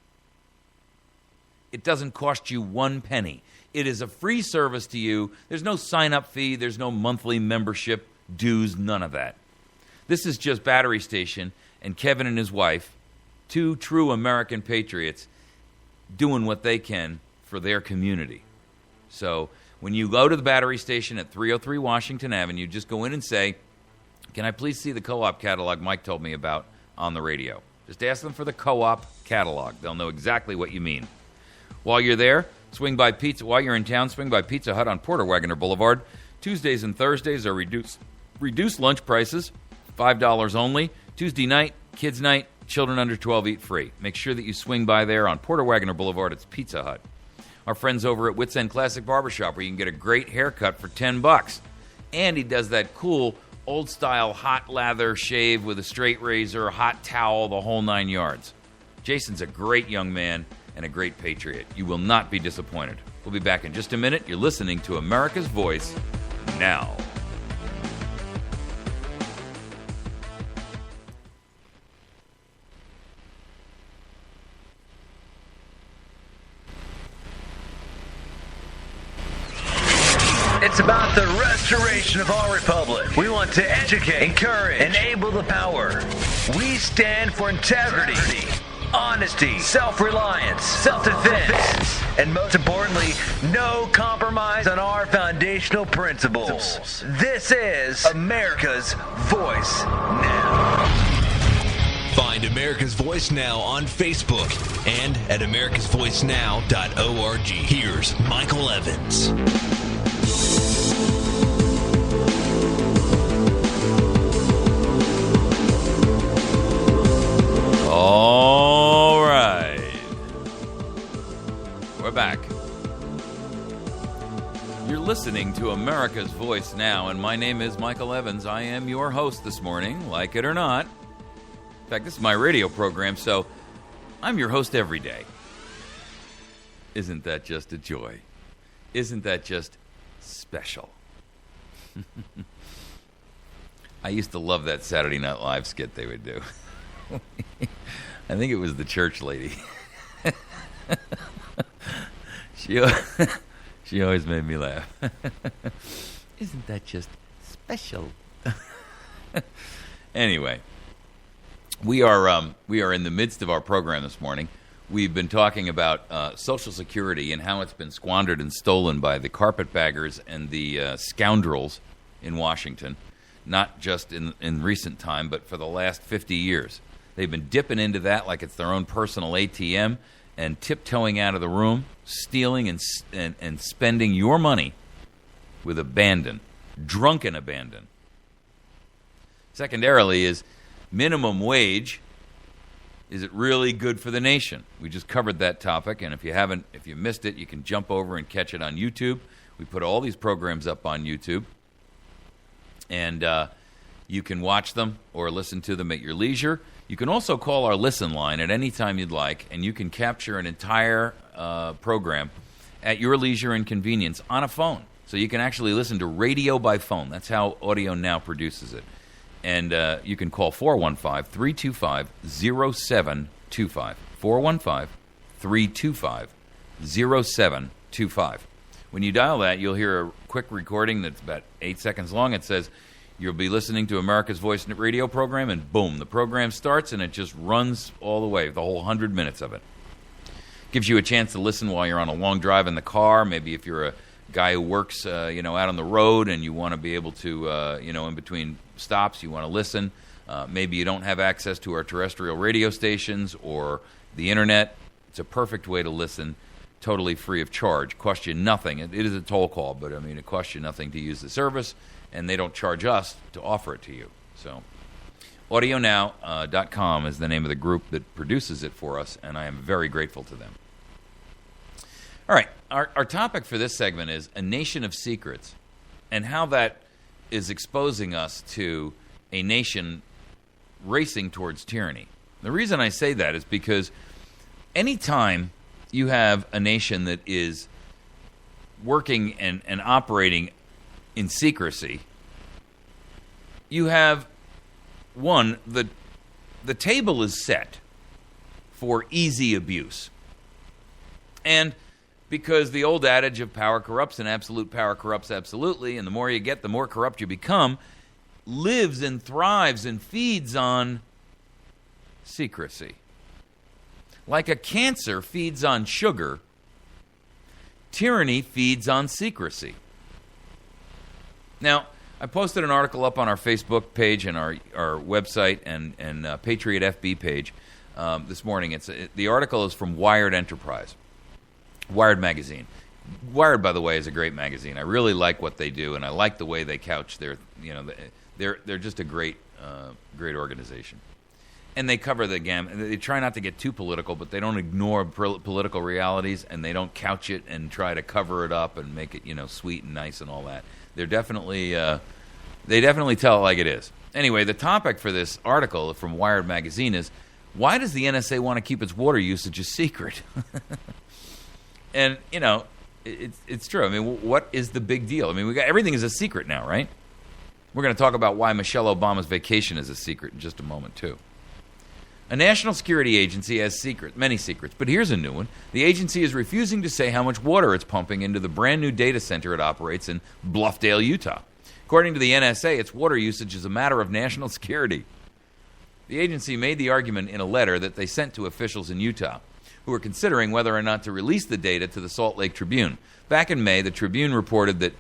It doesn't cost you 1 penny. It is a free service to you. There's no sign-up fee. There's no monthly membership dues, none of that. This is just Battery Station and Kevin and his wife, two true American patriots, doing what they can for their community. So when you go to the Battery Station at 303 Washington Avenue, just go in and say, can I please see the co-op catalog Mike told me about on the radio? Just ask them for the co-op catalog. They'll know exactly what you mean. While you're there, swing by Pizza. While you're in town, swing by Pizza Hut on Porter Wagoner Boulevard. Tuesdays and Thursdays are reduced lunch prices, $5 only. Tuesday night, kids night, children under 12 eat free. Make sure that you swing by there on Porter Wagoner Boulevard. It's Pizza Hut. Our friends over at Wits End Classic Barbershop, where you can get a great haircut for $10. And he does that cool old-style hot lather shave with a straight razor, hot towel, the whole 9 yards. Jason's a great young man and a great patriot. You will not be disappointed. We'll be back in just a minute. You're listening to America's Voice Now. It's about the restoration of our republic. We want to educate, encourage, enable the power. We stand for integrity, honesty, self-reliance, self-defense, and most importantly, no compromise on our foundational principles. This is America's Voice Now. Find America's Voice Now on Facebook and at americasvoicenow.org. Here's Michael Evans. All right. We're back. You're listening to America's Voice Now, and my name is Michael Evans. I am your host this morning, like it or not. In fact, this is my radio program, so I'm your host every day. Isn't that just a joy? Isn't that just special? I used to love that Saturday Night Live skit they would do. I think it was the church lady. She always made me laugh. Isn't that just special? Anyway. We are in the midst of our program this morning. We've been talking about Social Security and how it's been squandered and stolen by the carpetbaggers and the scoundrels in Washington, not just in recent time, but for the last 50 years. They've been dipping into that like it's their own personal ATM and tiptoeing out of the room, stealing and spending your money with abandon, drunken abandon. Secondarily is minimum wage. Is it really good for the nation? We just covered that topic, and if you missed it, you can jump over and catch it on YouTube. We put all these programs up on YouTube, and you can watch them or listen to them at your leisure. You can also call our listen line at any time you'd like, and you can capture an entire program at your leisure and convenience on a phone. So you can actually listen to radio by phone. That's how Audio Now produces it. And you can call 415-325-0725. 415-325-0725. When you dial that, you'll hear a quick recording that's about 8 seconds long. It says, you'll be listening to America's Voice radio program, and boom, the program starts, and it just runs all the way, the whole 100 minutes of it. Gives you a chance to listen while you're on a long drive in the car. Maybe if you're a guy who works out on the road and you want to be able to, in between stops, you want to listen. Maybe you don't have access to our terrestrial radio stations or the internet. It's a perfect way to listen, totally free of charge. Costs you nothing. It is a toll call, but it costs you nothing to use the service, and they don't charge us to offer it to you. So audionow.com is the name of the group that produces it for us, and I am very grateful to them. All right, our topic for this segment is a nation of secrets and how that is exposing us to a nation racing towards tyranny. The reason I say that is because anytime you have a nation that is working and operating in secrecy, you have, one, the table is set for easy abuse. And because the old adage of power corrupts and absolute power corrupts absolutely, and the more you get, the more corrupt you become, lives and thrives and feeds on secrecy. Like a cancer feeds on sugar, tyranny feeds on secrecy. Now, I posted an article up on our Facebook page and our website and Patriot FB page this morning. The article is from Wired Enterprise. Wired magazine. Wired, by the way, is a great magazine. I really like what they do, and I like the way they couch their. They're just a great organization, and they cover the gamut. They try not to get too political, but they don't ignore political realities, and they don't couch it and try to cover it up and make it sweet and nice and all that. They're definitely they definitely tell it like it is. Anyway, the topic for this article from Wired magazine is, why does the NSA want to keep its water usage a secret? And, it's true. What is the big deal? Everything is a secret now, right? We're going to talk about why Michelle Obama's vacation is a secret in just a moment, too. A national security agency has many secrets, but here's a new one. The agency is refusing to say how much water it's pumping into the brand new data center it operates in Bluffdale, Utah. According to the NSA, its water usage is a matter of national security. The agency made the argument in a letter that they sent to officials in Utah, who were considering whether or not to release the data to the Salt Lake Tribune. Back in May, the Tribune reported that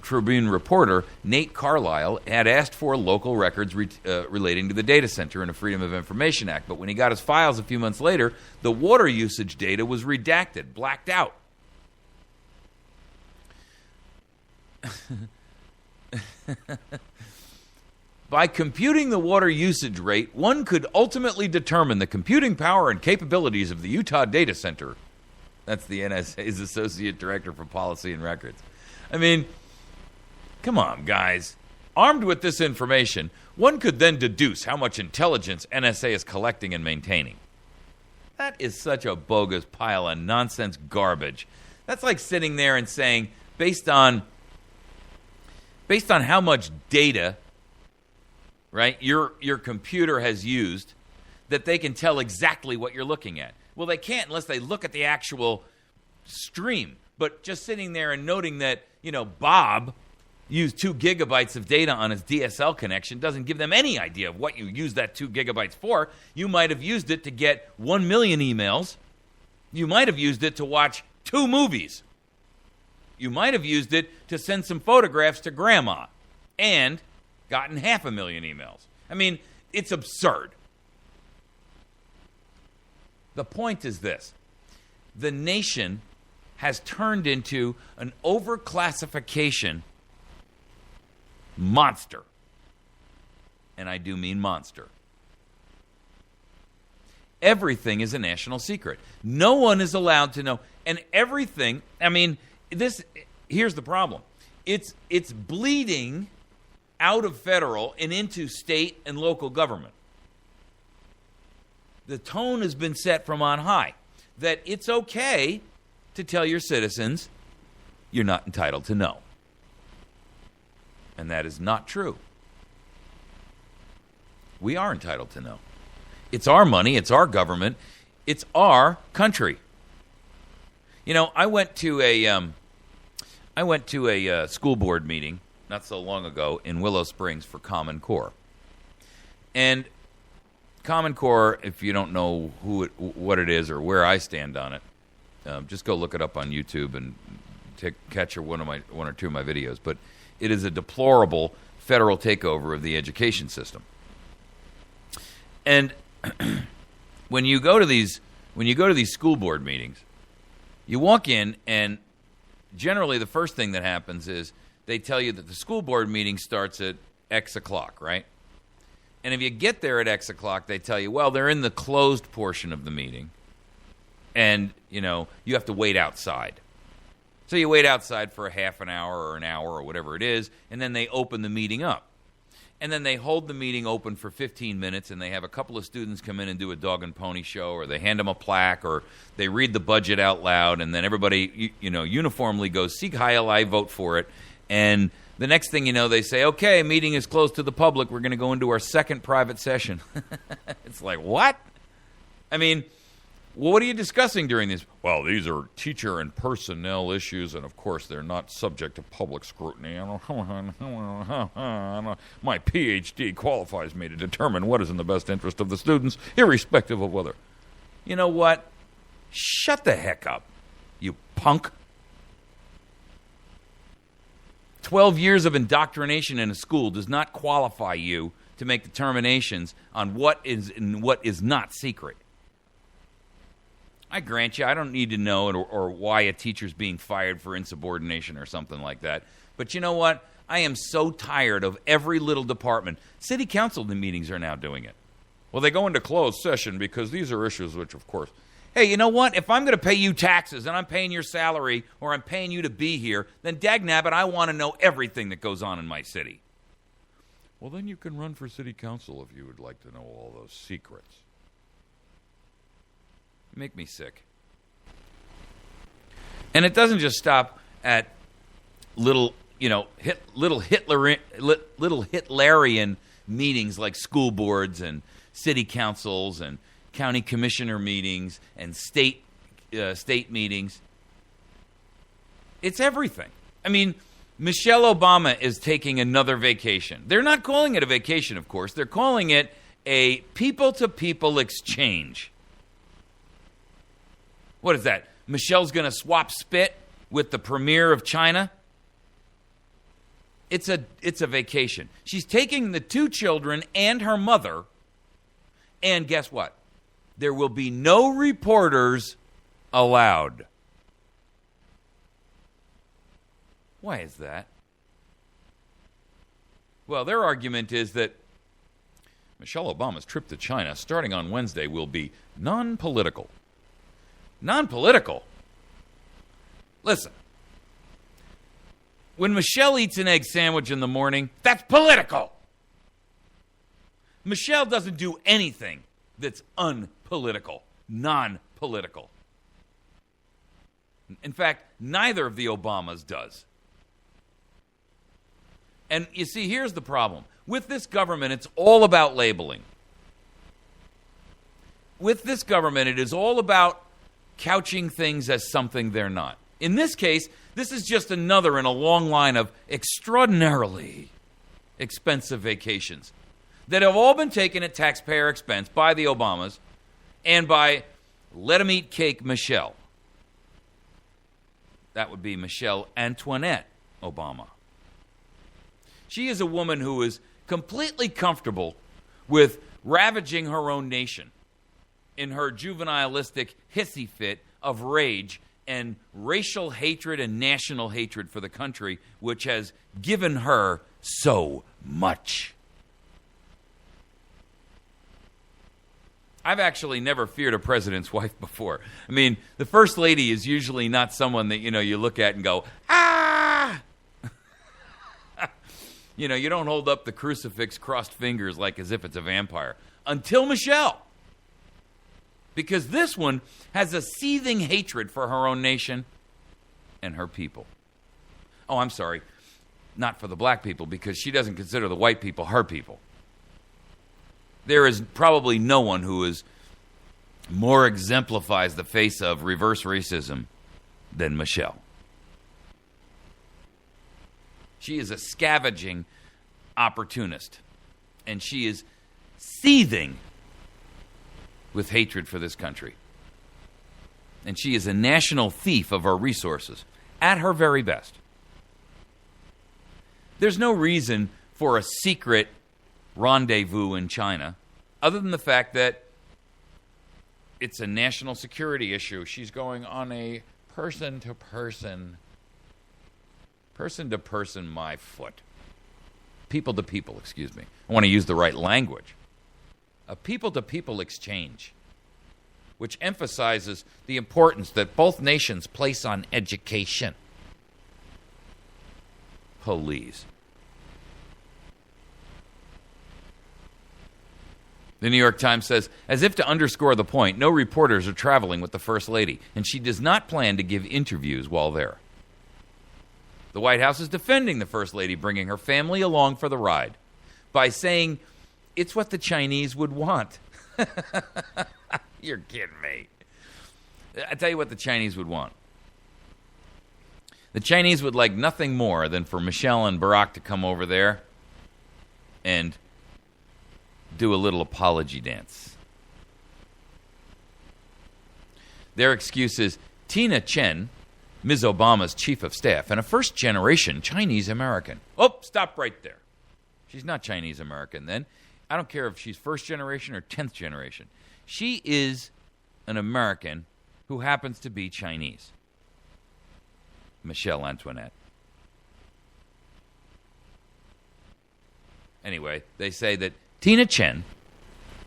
Tribune reporter Nate Carlisle had asked for local records relating to the data center in a Freedom of Information Act, but when he got his files a few months later, the water usage data was redacted, blacked out. By computing the water usage rate, one could ultimately determine the computing power and capabilities of the Utah data center. That's the NSA's Associate Director for Policy and Records. I mean, come on, guys. Armed with this information, one could then deduce how much intelligence NSA is collecting and maintaining. That is such a bogus pile of nonsense garbage. That's like sitting there and saying, based on how much data, right, your computer has used, that they can tell exactly what you're looking at. Well, they can't unless they look at the actual stream. But just sitting there and noting that, Bob used 2 gigabytes of data on his DSL connection doesn't give them any idea of what you used that 2 gigabytes for. You might have used it to get 1 million emails. You might have used it to watch 2 movies. You might have used it to send some photographs to grandma and gotten 500,000 emails. I mean, it's absurd. The point is this. The nation has turned into an overclassification monster. And I do mean monster. Everything is a national secret. No one is allowed to know. And everything, here's the problem. It's bleeding out of federal and into state and local government. The tone has been set from on high that it's okay to tell your citizens you're not entitled to know. And that is not true. We are entitled to know. It's our money, it's our government, it's our country. I went to a school board meeting not so long ago in Willow Springs for Common Core. And Common Core, if you don't know what it is or where I stand on it, just go look it up on YouTube and catch one or two of my videos. But it is a deplorable federal takeover of the education system. And when you go to these school board meetings, you walk in and generally the first thing that happens is they tell you that the school board meeting starts at X o'clock, right? And if you get there at X o'clock, they tell you, well, they're in the closed portion of the meeting. And, you have to wait outside. So you wait outside for a half an hour or an hour or whatever it is, and then they open the meeting up. And then they hold the meeting open for 15 minutes, and they have a couple of students come in and do a dog and pony show, or they hand them a plaque, or they read the budget out loud, and then everybody, uniformly goes, "Sieg Heil, I vote for it." And the next thing you know, they say, "Okay, meeting is closed to the public. We're going to go into our second private session." It's like, what? What are you discussing during these? Well, these are teacher and personnel issues, and of course, they're not subject to public scrutiny. My PhD qualifies me to determine what is in the best interest of the students, irrespective of whether. You know what? Shut the heck up, you punk. 12 years of indoctrination in a school does not qualify you to make determinations on what is and what is not secret. I grant you, I don't need to know or why a teacher's being fired for insubordination or something like that. But you know what? I am so tired of every little department. City council meetings are now doing it. Well, they go into closed session because these are issues which, of course... Hey, you know what? If I'm going to pay you taxes and I'm paying your salary or I'm paying you to be here, then dagnabbit, I want to know everything that goes on in my city. Well, then you can run for city council if you would like to know all those secrets. Make me sick. And it doesn't just stop at little Hitlerian meetings like school boards and city councils and county commissioner meetings and state meetings. It's everything. I mean, Michelle Obama is taking another vacation. They're not calling it a vacation, of course. They're calling it a people-to-people exchange. What is that? Michelle's going to swap spit with the premier of China? It's a vacation. She's taking the 2 children and her mother, and guess what? There will be no reporters allowed. Why is that? Well, their argument is that Michelle Obama's trip to China starting on Wednesday will be non-political. Non-political? Listen, when Michelle eats an egg sandwich in the morning, that's political. Michelle doesn't do anything that's unpolitical, non-political. In fact, neither of the Obamas does. And you see, here's the problem. With this government, it's all about labeling. With this government, it is all about couching things as something they're not. In this case, this is just another in a long line of extraordinarily expensive vacations that have all been taken at taxpayer expense by the Obamas and by Let 'em Eat Cake Michelle. That would be Michelle Antoinette Obama. She is a woman who is completely comfortable with ravaging her own nation in her juvenilistic hissy fit of rage and racial hatred and national hatred for the country, which has given her so much. I've actually never feared a president's wife before. I mean, the first lady is usually not someone that, you look at and go, ah! You don't hold up the crucifix crossed fingers like as if it's a vampire. Until Michelle. Because this one has a seething hatred for her own nation and her people. Oh, I'm sorry. Not for the black people, because she doesn't consider the white people her people. There is probably no one who is more exemplifies the face of reverse racism than Michelle. She is a scavenging opportunist, and she is seething with hatred for this country. And she is a national thief of our resources at her very best. There's no reason for a secret rendezvous in China other than the fact that it's a national security issue. She's going on a person-to-person, my foot. People-to-people, excuse me. I want to use the right language. A people-to-people exchange, which emphasizes the importance that both nations place on education. Please. The New York Times says, as if to underscore the point, no reporters are traveling with the First Lady, and she does not plan to give interviews while there. The White House is defending the First Lady bringing her family along for the ride by saying it's what the Chinese would want. You're kidding me. I tell you what the Chinese would want. The Chinese would like nothing more than for Michelle and Barack to come over there and do a little apology dance. Their excuse is Tina Chen, Ms. Obama's chief of staff, and a first-generation Chinese-American. Oh, stop right there. She's not Chinese-American then. I don't care if she's first-generation or 10th generation. She is an American who happens to be Chinese. Michelle Antoinette. Anyway, they say that Tina Chen,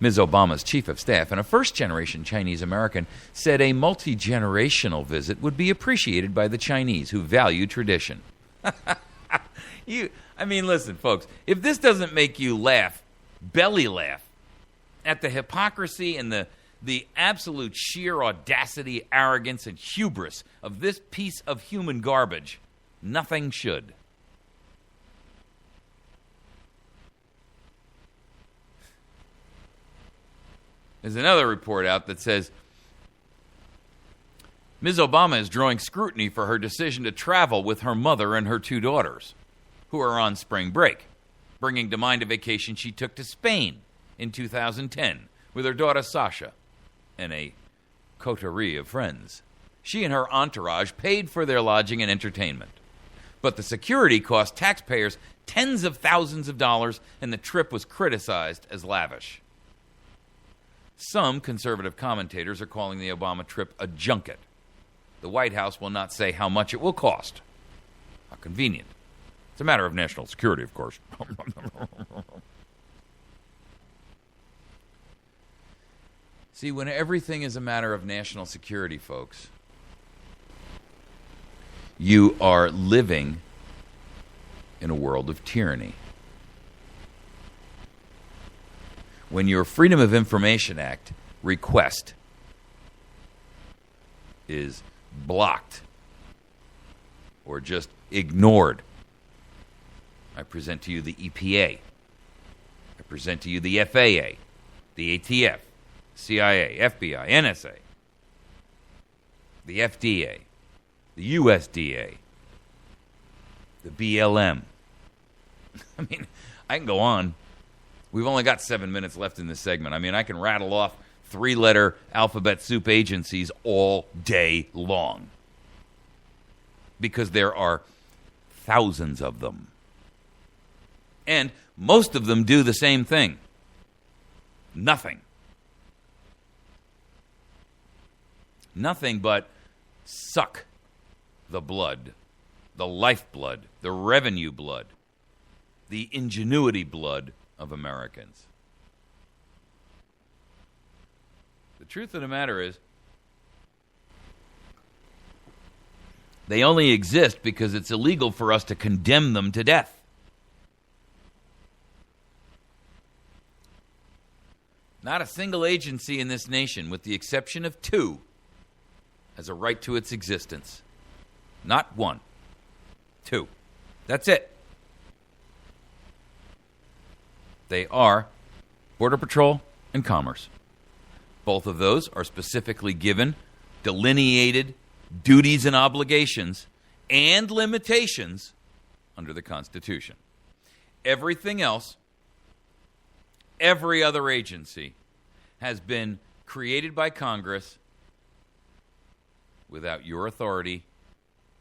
Ms. Obama's chief of staff, and a first-generation Chinese-American, said a multi-generational visit would be appreciated by the Chinese, who value tradition. Listen, folks, if this doesn't make you laugh, belly laugh, at the hypocrisy and the absolute sheer audacity, arrogance, and hubris of this piece of human garbage, nothing should. There's another report out that says Ms. Obama is drawing scrutiny for her decision to travel with her mother and her 2 daughters, who are on spring break, bringing to mind a vacation she took to Spain in 2010 with her daughter Sasha and a coterie of friends. She and her entourage paid for their lodging and entertainment. But the security cost taxpayers tens of thousands of dollars, and the trip was criticized as lavish. Some conservative commentators are calling the Obama trip a junket. The White House will not say how much it will cost. How convenient. It's a matter of national security, of course. See, when everything is a matter of national security, folks, you are living in a world of tyranny. When your Freedom of Information Act request is blocked or just ignored, I present to you the EPA. I present to you the FAA, the ATF, CIA, FBI, NSA, the FDA, the USDA, the BLM. I mean, I can go on. We've only got 7 minutes left in this segment. I mean, I can rattle off 3-letter alphabet soup agencies all day long because there are thousands of them. And most of them do the same thing. Nothing. Nothing but suck the blood, the lifeblood, the revenue blood, the ingenuity blood of Americans. The truth of the matter is, they only exist because it's illegal for us to condemn them to death. Not a single agency in this nation, with the exception of 2, has a right to its existence. Not 1. 2. That's it. They are Border Patrol and Commerce. Both of those are specifically given delineated duties and obligations and limitations under the Constitution. Everything else, every other agency, has been created by Congress without your authority,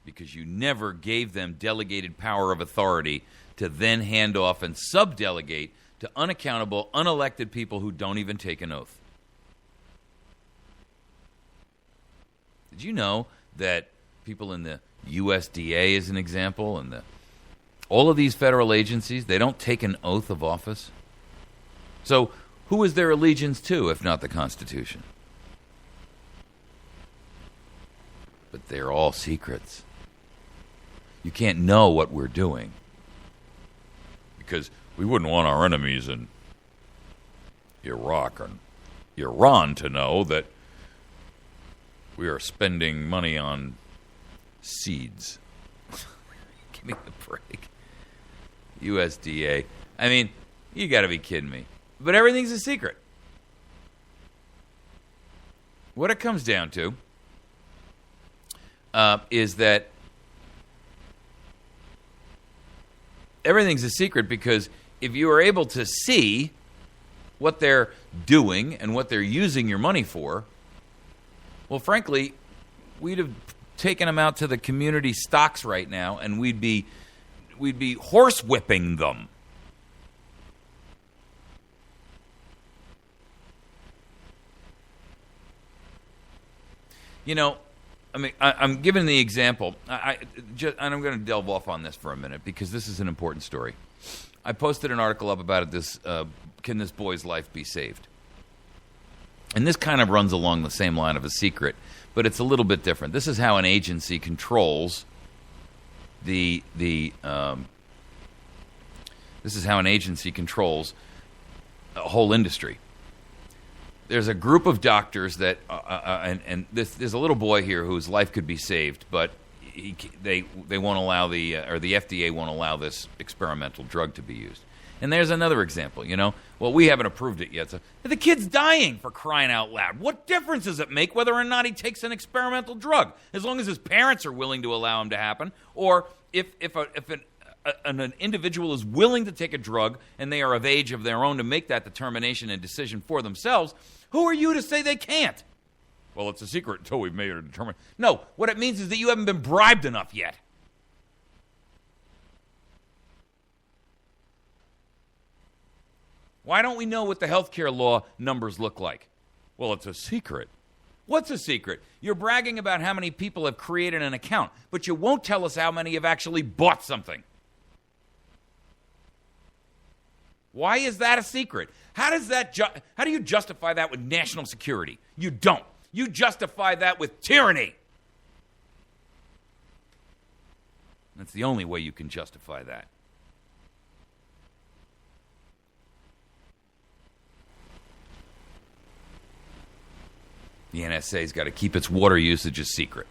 because you never gave them delegated power of authority to then hand off and subdelegate to unaccountable, unelected people who don't even take an oath. Did you know that people in the USDA, as an example, and all of these federal agencies, they don't take an oath of office? So who is their allegiance to, if not the Constitution? But they're all secrets. You can't know what we're doing, because we wouldn't want our enemies in Iraq and Iran to know that we are spending money on seeds. Give me the break. USDA. I mean, you got to be kidding me. But everything's a secret. What it comes down to is that everything's a secret, because if you are able to see what they're doing and what they're using your money for, well, frankly, we'd have taken them out to the community stocks right now, and we'd be horsewhipping them. You know, I mean, I'm giving the example, and I'm going to delve off on this for a minute, because this is an important story. I posted an article up about it, can this boy's life be saved? And this kind of runs along the same line of a secret, but it's a little bit different. This is how an agency controls this is how an agency controls a whole industry. There's a group of doctors that, there's a little boy here whose life could be saved, but they won't allow the FDA won't allow this experimental drug to be used. And there's another example, Well, we haven't approved it yet. So the kid's dying, for crying out loud. What difference does it make whether or not he takes an experimental drug? As long as his parents are willing to allow him to happen, or if an individual is willing to take a drug and they are of age of their own to make that determination and decision for themselves, who are you to say they can't? Well, it's a secret until we've made a determination. No, what it means is that you haven't been bribed enough yet. Why don't we know what the healthcare law numbers look like? Well, it's a secret. What's a secret? You're bragging about how many people have created an account, but you won't tell us how many have actually bought something. Why is that a secret? How do you justify that with national security? You don't. You justify that with tyranny. That's the only way you can justify that. The NSA's got to keep its water usage a secret.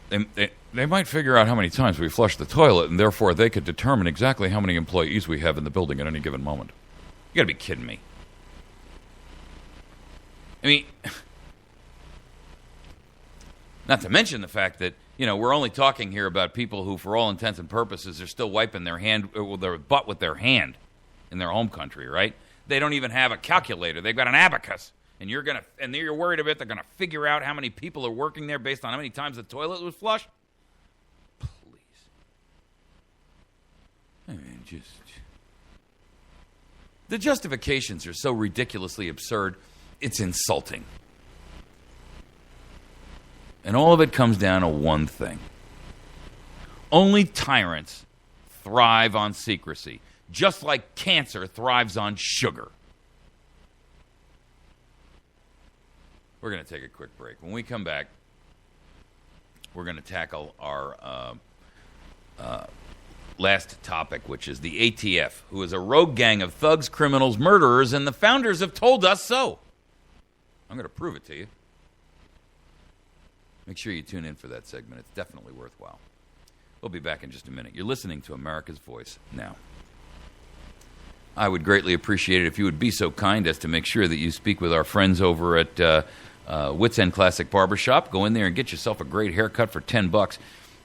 They might figure out how many times we flush the toilet, and therefore they could determine exactly how many employees we have in the building at any given moment. You got to be kidding me. I mean, not to mention the fact that, we're only talking here about people who, for all intents and purposes, are still wiping their butt with their hand in their home country, right? They don't even have a calculator. They've got an abacus. And you're worried about they're going to figure out how many people are working there based on how many times the toilet was flushed? Please. I mean, the justifications are so ridiculously absurd, it's insulting. And all of it comes down to one thing. Only tyrants thrive on secrecy, just like cancer thrives on sugar. We're going to take a quick break. When we come back, we're going to tackle our last topic, which is the ATF, who is a rogue gang of thugs, criminals, murderers, and the founders have told us so. I'm going to prove it to you. Make sure you tune in for that segment. It's definitely worthwhile. We'll be back in just a minute. You're listening to America's Voice now. I would greatly appreciate it if you would be so kind as to make sure that you speak with our friends over at Wits End Classic Barbershop. Go in there and get yourself a great haircut for $10.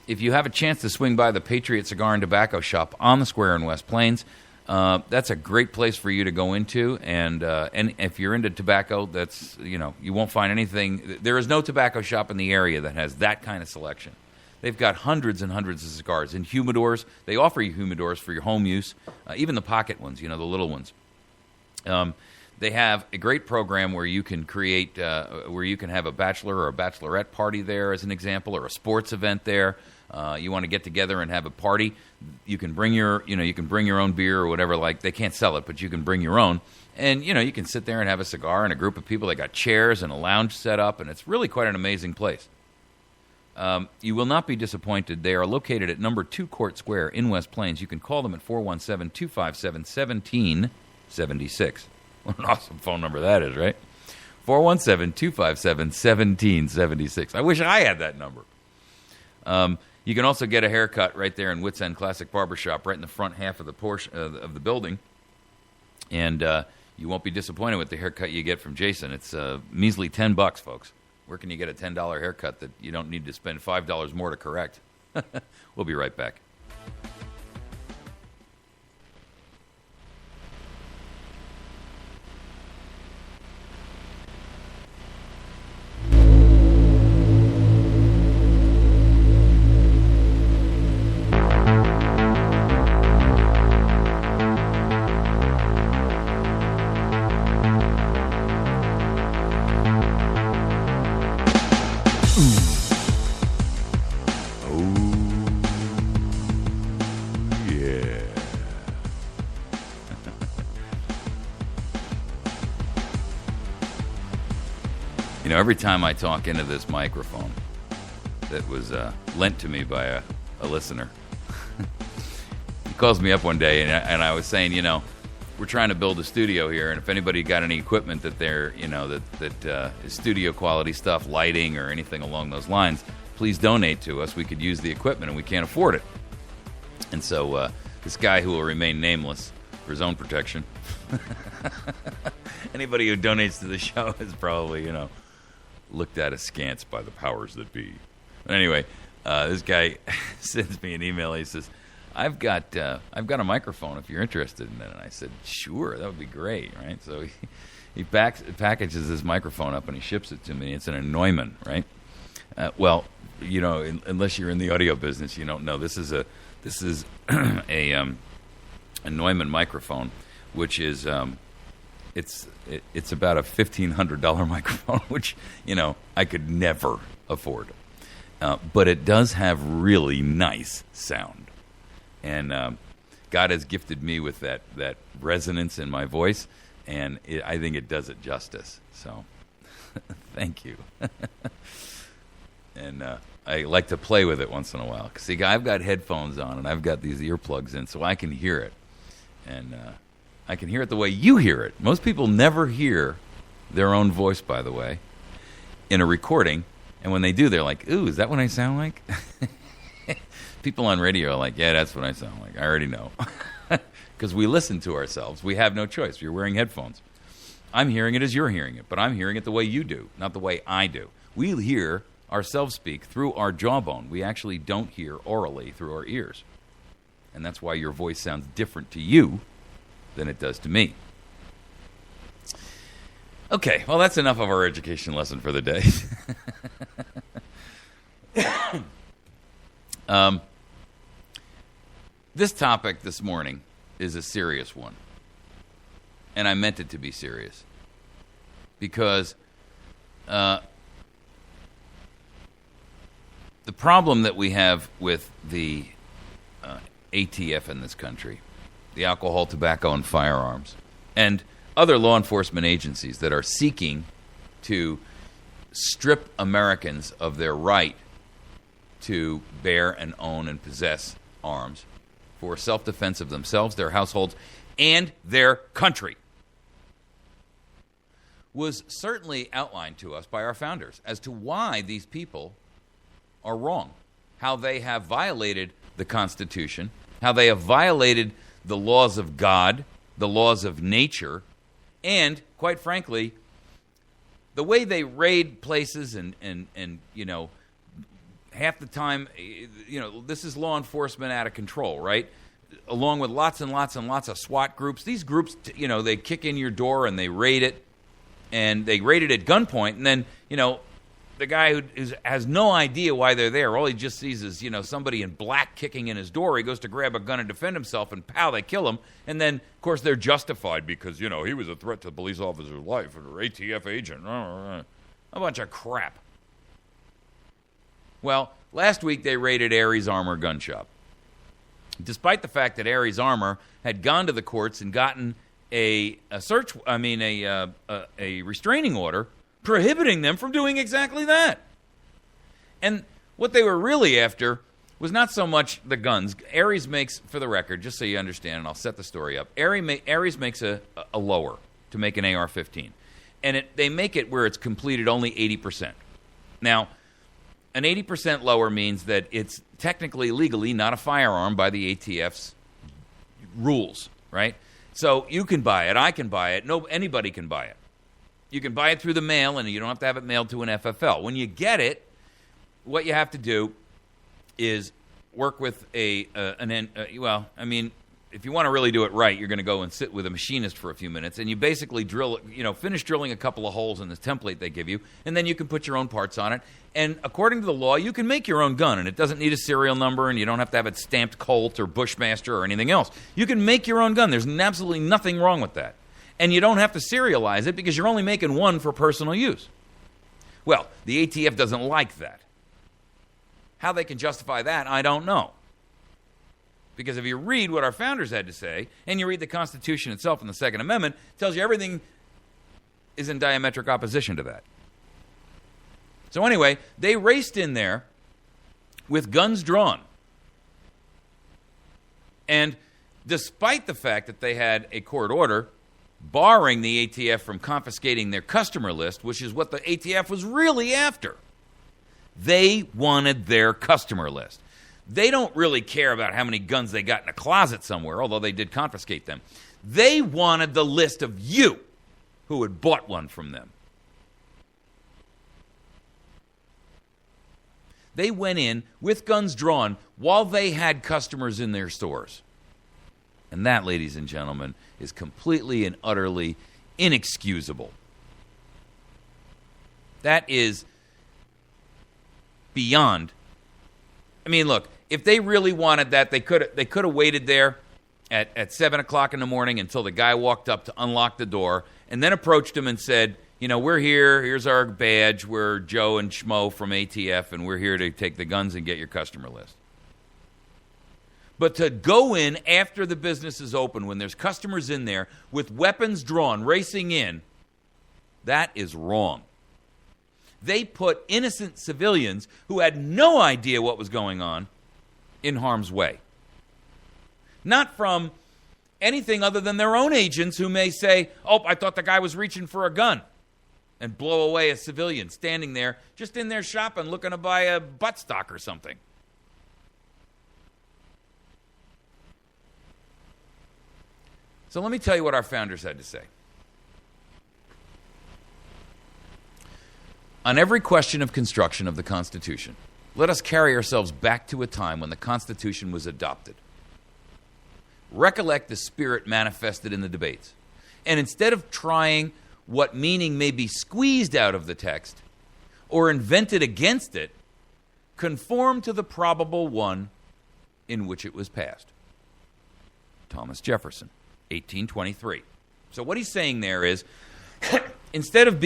If you have a chance to swing by the Patriot Cigar and Tobacco Shop on the square in West Plains, that's a great place for you to go into. And if you're into tobacco, that's you won't find anything. There is no tobacco shop in the area that has that kind of selection. They've got hundreds and hundreds of cigars in humidors. They offer you humidors for your home use, even the pocket ones, the little ones. They have a great program where you can where you can have a bachelor or a bachelorette party there, as an example, or a sports event there. You want to get together and have a party. You can bring your own beer or whatever. Like, they can't sell it, but you can bring your own. And you can sit there and have a cigar and a group of people. They got chairs and a lounge set up, and it's really quite an amazing place. You will not be disappointed. They are located at number 2 Court Square in West Plains. You can call them at 417-257-1776. What an awesome phone number that is, right? 417-257-1776. I wish I had that number. You can also get a haircut right there in Wits End Classic Barbershop, right in the front half of the building. And you won't be disappointed with the haircut you get from Jason. It's measly $10, folks. Where can you get a $10 haircut that you don't need to spend $5 more to correct? We'll be right back. Every time I talk into this microphone that was lent to me by a listener, he calls me up one day, and I was saying, we're trying to build a studio here, and if anybody got any equipment that they're, that is studio quality stuff, lighting or anything along those lines, please donate to us. We could use the equipment, and we can't afford it. And so this guy who will remain nameless for his own protection. Anybody who donates to the show is probably, looked at askance by the powers that be. But anyway, this guy sends me an email. He says, I've got a microphone if you're interested in it. And I said, sure, that would be great, right? So he packages this microphone up and he ships it to me. It's an Neumann, right? Unless you're in the audio business, you don't know. This is a Neumann microphone, which is it's about a $1,500 microphone, which I could never afford. But it does have really nice sound, and God has gifted me with that resonance in my voice, and I think it does it justice. So, thank you. And I like to play with it once in a while. See, I've got headphones on and I've got these earplugs in, so I can hear it, and I can hear it the way you hear it. Most people never hear their own voice, by the way, in a recording. And when they do, they're like, ooh, is that what I sound like? People on radio are like, yeah, that's what I sound like. I already know. Because we listen to ourselves. We have no choice. You're wearing headphones. I'm hearing it as you're hearing it, but I'm hearing it the way you do, not the way I do. We hear ourselves speak through our jawbone. We actually don't hear orally through our ears. And that's why your voice sounds different to you than it does to me. Okay, well, that's enough of our education lesson for the day. This topic this morning is a serious one. And I meant it to be serious. Because the problem that we have with the ATF in this country, the Alcohol, Tobacco, and Firearms, and other law enforcement agencies that are seeking to strip Americans of their right to bear and own and possess arms for self-defense of themselves, their households, and their country, was certainly outlined to us by our founders as to why these people are wrong, how they have violated the Constitution, how they have violated the laws of God, the laws of nature, and, quite frankly, the way they raid places and half the time, this is law enforcement out of control, right? Along with lots and lots and lots of SWAT groups. These groups, they kick in your door and they raid it, and they raid it at gunpoint, and then, the guy who has no idea why they're there, all he just sees is, somebody in black kicking in his door. He goes to grab a gun and defend himself, and pow, they kill him. And then, of course, they're justified because, he was a threat to the police officer's life or ATF agent. A bunch of crap. Well, last week they raided Aries Armor Gun Shop. Despite the fact that Aries Armor had gone to the courts and gotten a restraining order prohibiting them from doing exactly that. And what they were really after was not so much the guns. Aries makes, for the record, just so you understand, and I'll set the story up, Aries makes a lower to make an AR-15. And they make it where it's completed only 80%. Now, an 80% lower means that it's technically, legally, not a firearm by the ATF's rules, right? So you can buy it, I can buy it, anybody can buy it. You can buy it through the mail, and you don't have to have it mailed to an FFL. When you get it, what you have to do is work with if you want to really do it right, you're going to go and sit with a machinist for a few minutes, and you basically finish drilling a couple of holes in this template they give you, and then you can put your own parts on it. And according to the law, you can make your own gun, and it doesn't need a serial number, and you don't have to have it stamped Colt or Bushmaster or anything else. You can make your own gun. There's absolutely nothing wrong with that. And you don't have to serialize it because you're only making one for personal use. Well, the ATF doesn't like that. How they can justify that, I don't know. Because if you read what our founders had to say, and you read the Constitution itself in the Second Amendment, it tells you everything is in diametric opposition to that. So anyway, they raced in there with guns drawn. And despite the fact that they had a court order barring the ATF from confiscating their customer list, which is what the ATF was really after, they wanted their customer list. They don't really care about how many guns they got in a closet somewhere, although they did confiscate them. They wanted the list of you who had bought one from them. They went in with guns drawn while they had customers in their stores. And that, ladies and gentlemen, is completely and utterly inexcusable. That is beyond. I mean, look, if they really wanted that, they could have waited there at 7 o'clock in the morning until the guy walked up to unlock the door and then approached him and said, you know, we're here. Here's our badge. We're Joe and Schmo from ATF, and we're here to take the guns and get your customer list. But to go in after the business is open, when there's customers in there with weapons drawn, racing in, that is wrong. They put innocent civilians who had no idea what was going on in harm's way. Not from anything other than their own agents who may say, oh, I thought the guy was reaching for a gun, and blow away a civilian standing there, just in there shopping, looking to buy a buttstock or something. So let me tell you what our founders had to say. On every question of construction of the Constitution, let us carry ourselves back to a time when the Constitution was adopted. Recollect the spirit manifested in the debates. And instead of trying what meaning may be squeezed out of the text or invented against it, conform to the probable one in which it was passed. Thomas Jefferson, 1823. So what he's saying there is, instead of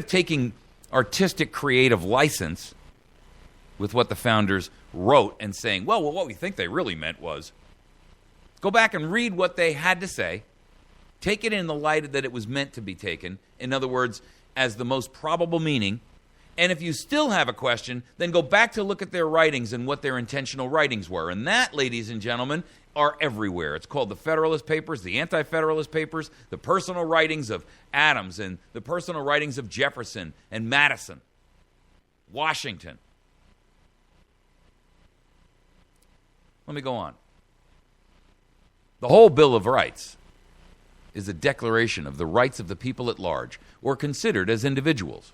taking artistic creative license with what the founders wrote and saying, well, what we think they really meant was, go back and read what they had to say, take it in the light that it was meant to be taken, in other words, as the most probable meaning, and if you still have a question, then go back to look at their writings and what their intentional writings were. And that, ladies and gentlemen, are everywhere. It's called the Federalist Papers, the Anti-Federalist Papers, the personal writings of Adams, and the personal writings of Jefferson and Madison, Washington. Let me go on. The whole Bill of Rights is a declaration of the rights of the people at large, or considered as individuals.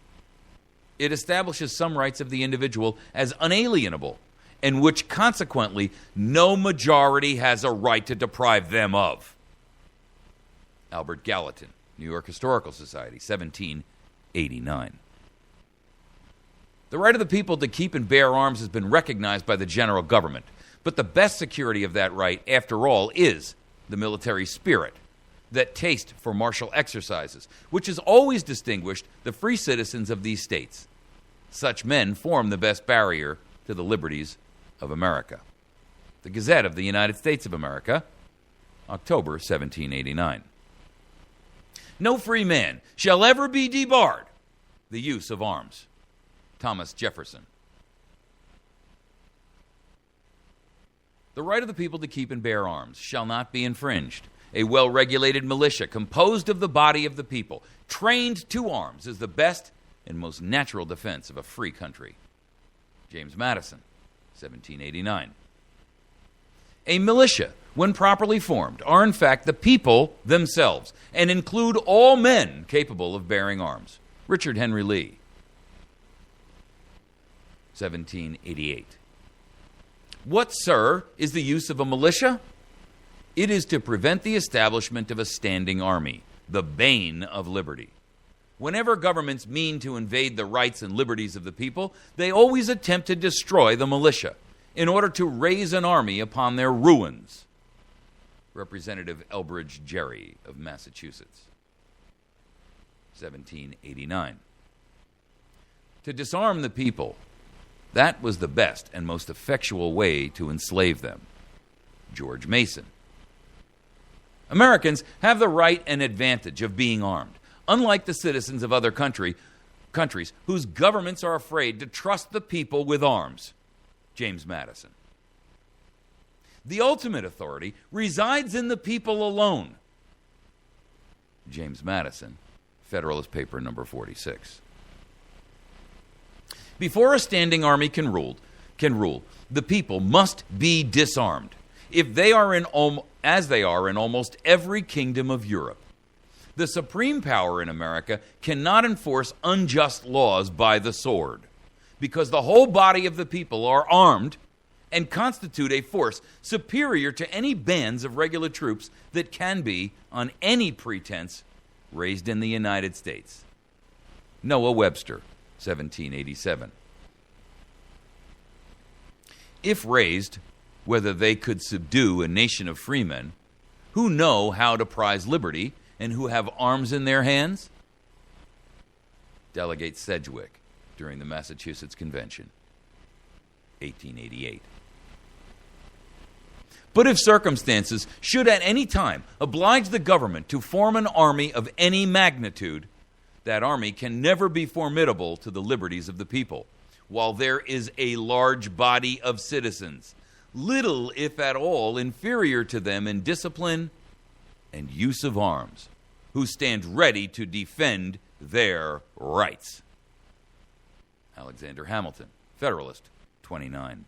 It establishes some rights of the individual as unalienable, and which consequently no majority has a right to deprive them of. Albert Gallatin, New York Historical Society, 1789. The right of the people to keep and bear arms has been recognized by the general government, but the best security of that right, after all, is the military spirit, that taste for martial exercises, which has always distinguished the free citizens of these states. Such men form the best barrier to the liberties of America. The Gazette of the United States of America, October 1789. No free man shall ever be debarred the use of arms. Thomas Jefferson. The right of the people to keep and bear arms shall not be infringed. A well-regulated militia composed of the body of the people, trained to arms, is the best and most natural defense of a free country. James Madison, 1789. A militia, when properly formed, are in fact the people themselves, and include all men capable of bearing arms. Richard Henry Lee, 1788. What, sir, is the use of a militia? It is to prevent the establishment of a standing army, the bane of liberty. Whenever governments mean to invade the rights and liberties of the people, they always attempt to destroy the militia in order to raise an army upon their ruins. Representative Elbridge Gerry of Massachusetts, 1789. To disarm the people, that was the best and most effectual way to enslave them. George Mason. Americans have the right and advantage of being armed, unlike the citizens of other countries whose governments are afraid to trust the people with arms. James Madison. The ultimate authority resides in the people alone. James Madison, Federalist Paper number 46. Before a standing army can rule, can rule. The people must be disarmed. If they are as they are in almost every kingdom of Europe. The supreme power in America cannot enforce unjust laws by the sword, because the whole body of the people are armed and constitute a force superior to any bands of regular troops that can be, on any pretense, raised in the United States. Noah Webster, 1787. If raised, whether they could subdue a nation of freemen who know how to prize liberty and who have arms in their hands? Delegate Sedgwick during the Massachusetts Convention, 1888. But if circumstances should at any time oblige the government to form an army of any magnitude, that army can never be formidable to the liberties of the people, while there is a large body of citizens, little, if at all, inferior to them in discipline and use of arms, who stand ready to defend their rights. Alexander Hamilton, Federalist, 29.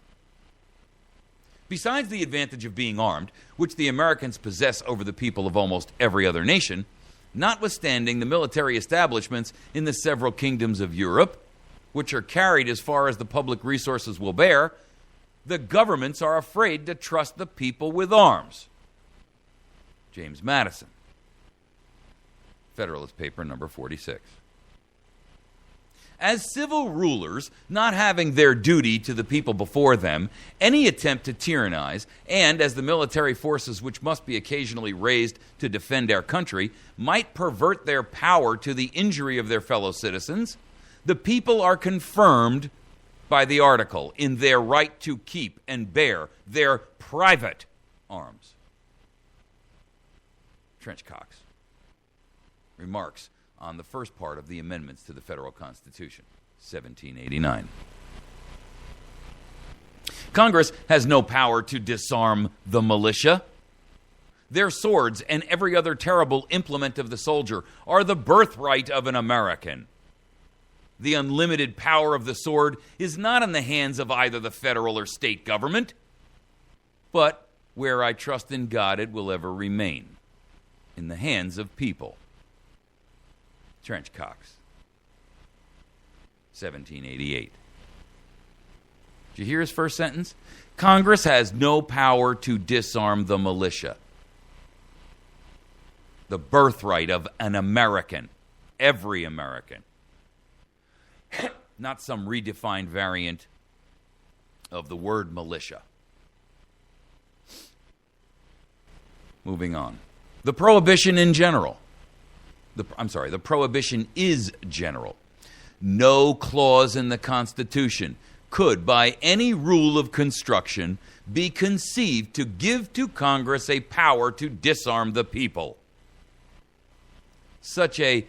Besides the advantage of being armed, which the Americans possess over the people of almost every other nation, notwithstanding the military establishments in the several kingdoms of Europe, which are carried as far as the public resources will bear, the governments are afraid to trust the people with arms. James Madison, Federalist Paper number 46. As civil rulers, not having their duty to the people before them, any attempt to tyrannize, and as the military forces which must be occasionally raised to defend our country, might pervert their power to the injury of their fellow citizens, the people are confirmed by the article in their right to keep and bear their private arms. Trench Cox remarks on the first part of the amendments to the Federal Constitution, 1789. Congress has no power to disarm the militia. Their swords and every other terrible implement of the soldier are the birthright of an American. The unlimited power of the sword is not in the hands of either the federal or state government, but where I trust in God it will ever remain, in the hands of people. Trench Cox, 1788. Did you hear his first sentence? Congress has no power to disarm the militia. The birthright of an American, every American. Not some redefined variant of the word militia. Moving on. The prohibition in general. The prohibition is general. No clause in the Constitution could, by any rule of construction, be conceived to give to Congress a power to disarm the people. Such a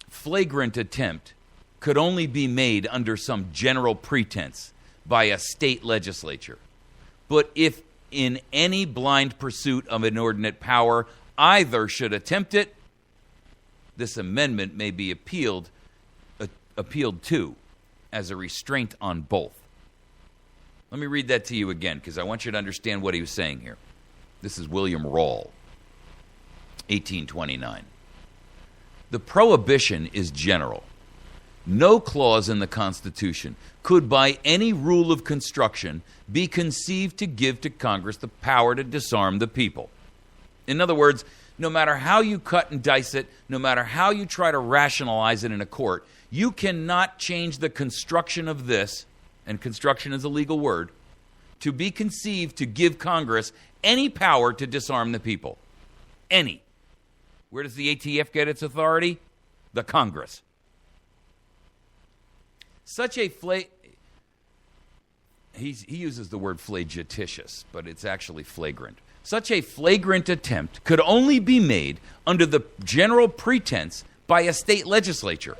flagrant attempt could only be made under some general pretense by a state legislature. But if in any blind pursuit of inordinate power either should attempt it, this amendment may be appealed to as a restraint on both. Let me read that to you again, because I want you to understand what he was saying here. This is William Rawle, 1829. The prohibition is general. No clause in the Constitution could, by any rule of construction, be conceived to give to Congress the power to disarm the people. In other words, no matter how you cut and dice it, no matter how you try to rationalize it in a court, you cannot change the construction of this, and construction is a legal word, to be conceived to give Congress any power to disarm the people. Any. Where does the ATF get its authority? The Congress. Such a he uses the word flagitious, but it's actually flagrant. Such a flagrant attempt could only be made under the general pretense by a state legislature.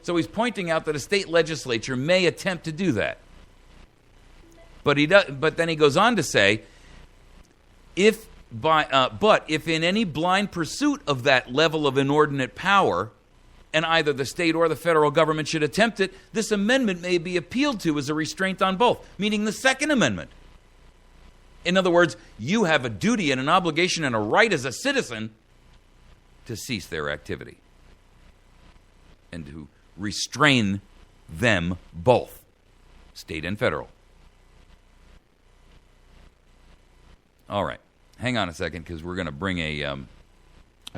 So he's pointing out that a state legislature may attempt to do that. But then he goes on to say, but if in any blind pursuit of that level of inordinate power, and either the state or the federal government should attempt it, this amendment may be appealed to as a restraint on both, meaning the Second Amendment. In other words, you have a duty and an obligation and a right as a citizen to cease their activity and to restrain them both, state and federal. All right. Hang on a second, because we're going to bring a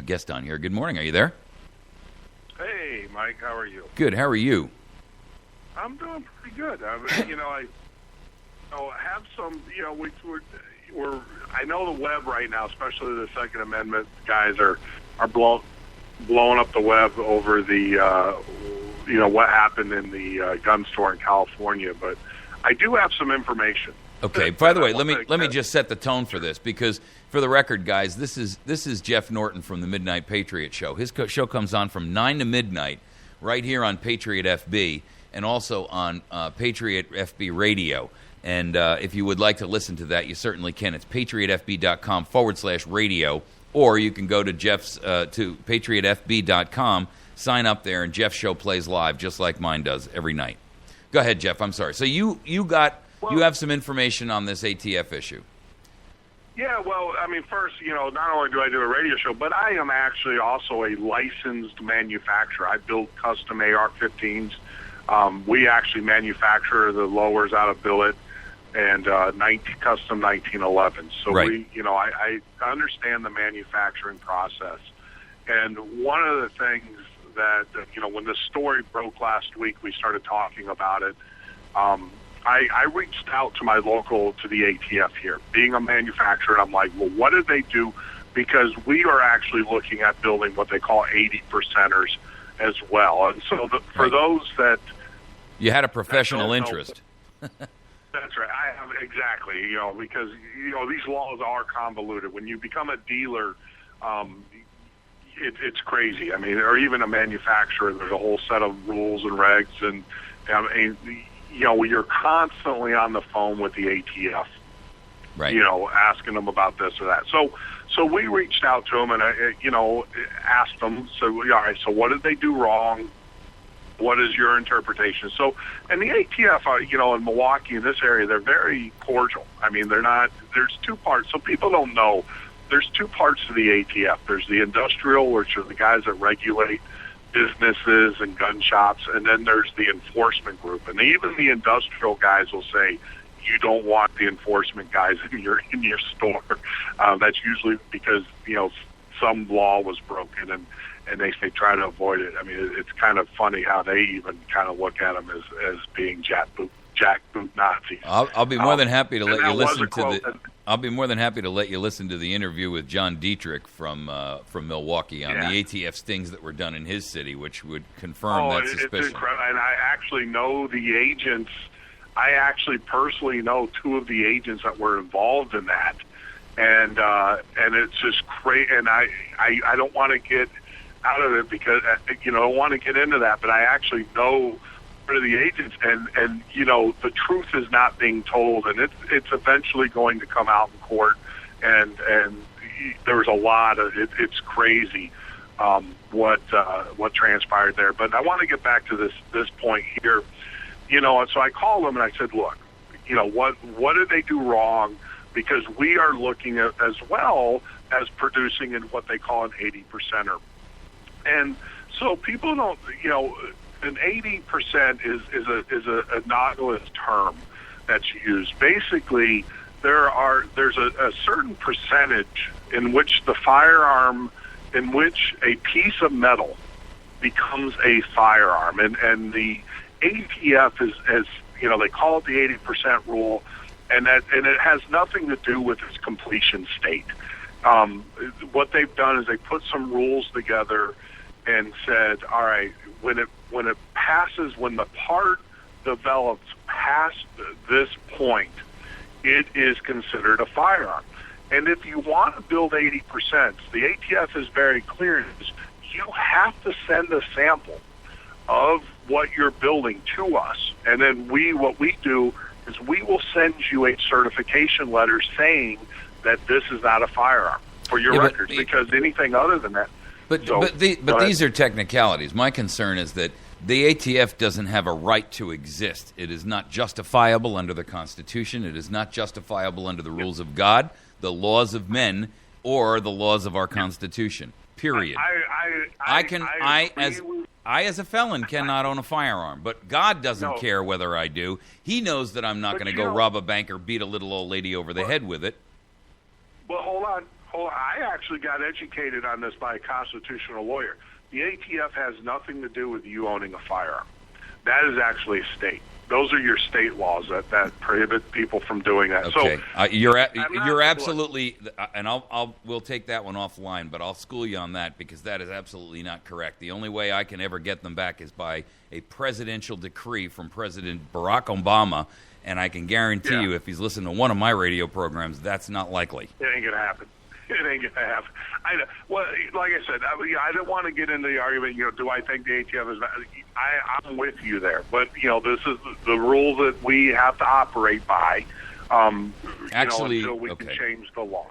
guest on here. Good morning. Are you there? Hey, Mike. How are you? Good. How are you? I'm doing pretty good. I have some. We're. I know the web right now, especially the Second Amendment guys, are blowing up the web over the what happened in the gun store in California. But I do have some information. Okay. By the way, let me just set the tone for this, because for the record, guys, this is Jeff Norton from the Midnight Patriot Show. His show comes on from 9 to midnight right here on Patriot FB and also on Patriot FB Radio. And if you would like to listen to that, you certainly can. It's patriotfb.com/radio, or you can go to Jeff's to patriotfb.com, sign up there, and Jeff's show plays live just like mine does every night. Go ahead, Jeff. I'm sorry. So you have some information on this ATF issue. Yeah, well, I mean, first, not only do I do a radio show, but I am actually also a licensed manufacturer. I build custom AR-15s. We actually manufacture the lowers out of billet and custom 1911s. So right. I understand the manufacturing process. And one of the things that, when the story broke last week, we started talking about it. I reached out to the ATF here, being a manufacturer, and I'm like, well, what did they do? Because we are actually looking at building what they call 80%ers as well. And so for those that... You had a professional interest. That's right. I have, exactly, because, these laws are convoluted. When you become a dealer, it's crazy. I mean, or even a manufacturer, there's a whole set of rules and regs, and you're constantly on the phone with the ATF, right? Asking them about this or that. So we reached out to them and asked them. So all right, so what did they do wrong? What is your interpretation? So, and the ATF, in Milwaukee, in this area, they're very cordial. I mean, they're not. There's two parts. So people don't know. There's two parts to the ATF. There's the industrial, which are the guys that regulate businesses and gun shops, and then there's the enforcement group. And even the industrial guys will say, you don't want the enforcement guys in your store. That's usually because some law was broken, and they try to avoid it. I mean, it's kind of funny how they even kind of look at them as being jackboot Nazis. I'll be more than happy to let you listen to the. I'll be more than happy to let you listen to the interview with John Dietrich from Milwaukee on the ATF stings that were done in his city, which would confirm that suspicion. It's incredible. And I actually know the agents. I actually personally know two of the agents that were involved in that, and it's just crazy. And I don't want to get out of it because I don't want to get into that, but I actually know one of the agents, and the truth is not being told, and it's eventually going to come out in court, and there's a lot of it. It's crazy what transpired there. But I want to get back to this point here. So I called them and I said, look, what did they do wrong? Because we are looking at as well as producing in what they call an 80%er. And so people don't, an 80% is a anomalous term that's used. Basically, there's a certain percentage in which the firearm, in which a piece of metal becomes a firearm, and the ATF is they call it the 80% rule, and it has nothing to do with its completion state. What they've done is they put some rules together and said, all right, when it passes, when the part develops past this point, it is considered a firearm. And if you want to build 80%, the ATF is very clear. You have to send a sample of what you're building to us, and then what we do is we will send you a certification letter saying that this is not a firearm for your records, because anything other than that. But So, but these are technicalities. My concern is that the ATF doesn't have a right to exist. It is not justifiable under the Constitution. It is not justifiable under the rules of God, the laws of men, or the laws of our Constitution. Period. I as a felon cannot own a firearm, but God doesn't care whether I do. He knows that I'm not going to go rob a bank or beat a little old lady over the head with it. Well, hold on. I actually got educated on this by a constitutional lawyer. The ATF has nothing to do with you owning a firearm. That is actually a state. Those are your state laws that prohibit people from doing that. Okay, so you're absolutely, and we'll take that one offline, but I'll school you on that because that is absolutely not correct. The only way I can ever get them back is by a presidential decree from President Barack Obama, and I can guarantee you, if he's listening to one of my radio programs, that's not likely. It ain't gonna happen. It ain't gonna happen. Well, like I said, I don't want to get into the argument. Do I think the ATF is? I'm with you there, but this is the rule that we have to operate by. Actually, until we can change the law.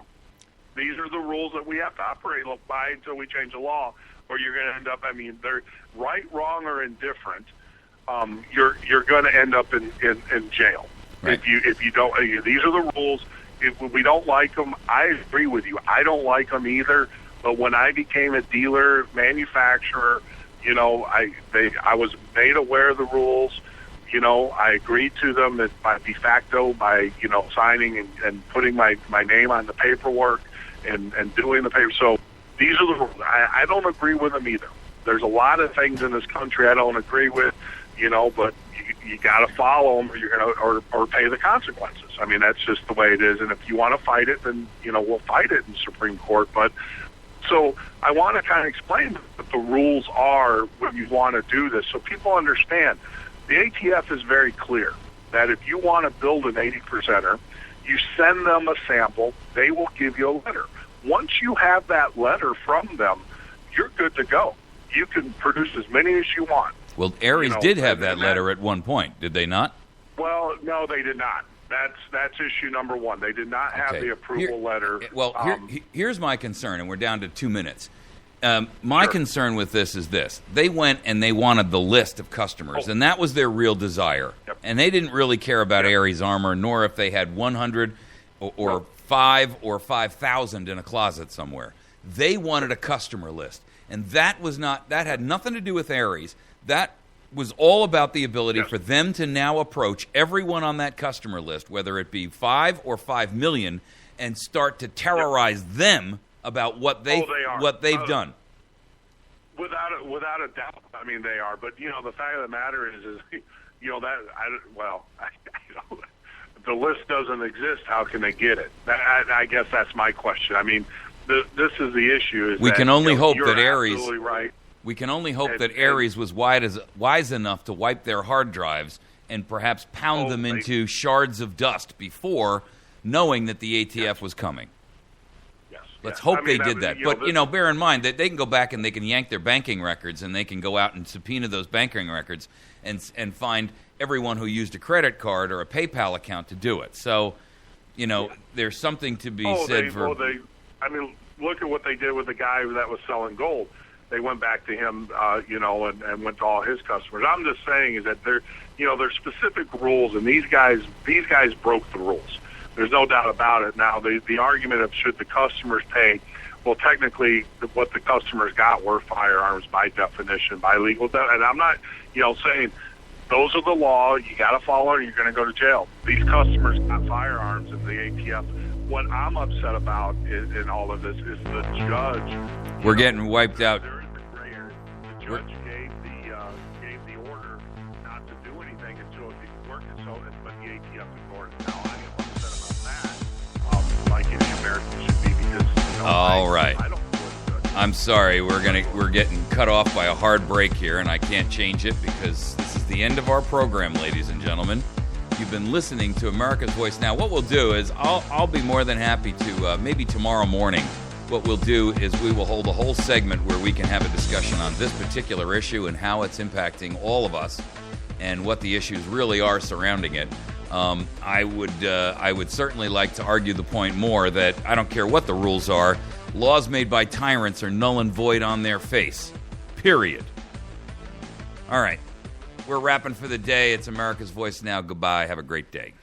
These are the rules that we have to operate by until we change the law, or you're going to end up. They're right, wrong, or indifferent. You're going to end up in jail right. if you don't. These are the rules. If we don't like them, I agree with you. I don't like them either. But when I became a dealer, manufacturer, I was made aware of the rules. I agreed to them by de facto, by signing and putting my name on the paperwork and doing the paper. So these are the rules. I don't agree with them either. There's a lot of things in this country I don't agree with, but you got to follow them, or you're gonna or pay the consequences. That's just the way it is. And if you want to fight it, then we'll fight it in Supreme Court. But so I want to kind of explain what the rules are when you want to do this, so people understand. The ATF is very clear that if you want to build an 80%er, you send them a sample. They will give you a letter. Once you have that letter from them, you're good to go. You can produce as many as you want. Well, Aries did have that letter at one point, did they not? Well, no, they did not. That's issue number one. They did not have the approval letter. Well, here's my concern, and we're down to 2 minutes. My concern with this is this. They went and they wanted the list of customers, and that was their real desire. Yep. And they didn't really care about Aries Armor, nor if they had 100 or 5 or 5,000 in a closet somewhere. They wanted a customer list, and that had nothing to do with Aries. That was all about the ability for them to now approach everyone on that customer list, whether it be 5 or 5 million, and start to terrorize them about what they've done. Without a doubt, they are. But the fact of the matter is the list doesn't exist. How can they get it? I guess that's my question. This is the issue. We can only hope that Aries. Absolutely right. We can only hope that Aries was wise enough to wipe their hard drives and perhaps pound them into shards of dust before knowing that the ATF was coming. Let's hope they did that. But, bear in mind that they can go back and they can yank their banking records, and they can go out and subpoena those banking records and find everyone who used a credit card or a PayPal account to do it. So, there's something to be said for... look at what they did with the guy that was selling gold. They went back to him, and went to all his customers. I'm just saying is that there's specific rules, and these guys broke the rules. There's no doubt about it. Now, the argument of should the customers pay, well, technically, what the customers got were firearms by definition, by legal. And I'm not, saying those are the law. You got to follow it, or you're going to go to jail. These customers got firearms in the ATF. What I'm upset about in all of this is the judge. We're getting wiped out. There is a gray area. The judge gave the order not to do anything until it worked. But the ATF ignored it. Now, I am upset about that. Like any American should be, because all right. I don't feel it's good. I'm sorry. We're getting cut off by a hard break here, and I can't change it because this is the end of our program, ladies and gentlemen. You've been listening to America's Voice. Now, what we'll do is I'll be more than happy to, maybe tomorrow morning, what we'll do is we will hold a whole segment where we can have a discussion on this particular issue and how it's impacting all of us and what the issues really are surrounding it. I would certainly like to argue the point more that I don't care what the rules are. Laws made by tyrants are null and void on their face. Period. All right. We're wrapping for the day. It's America's Voice Now. Goodbye. Have a great day.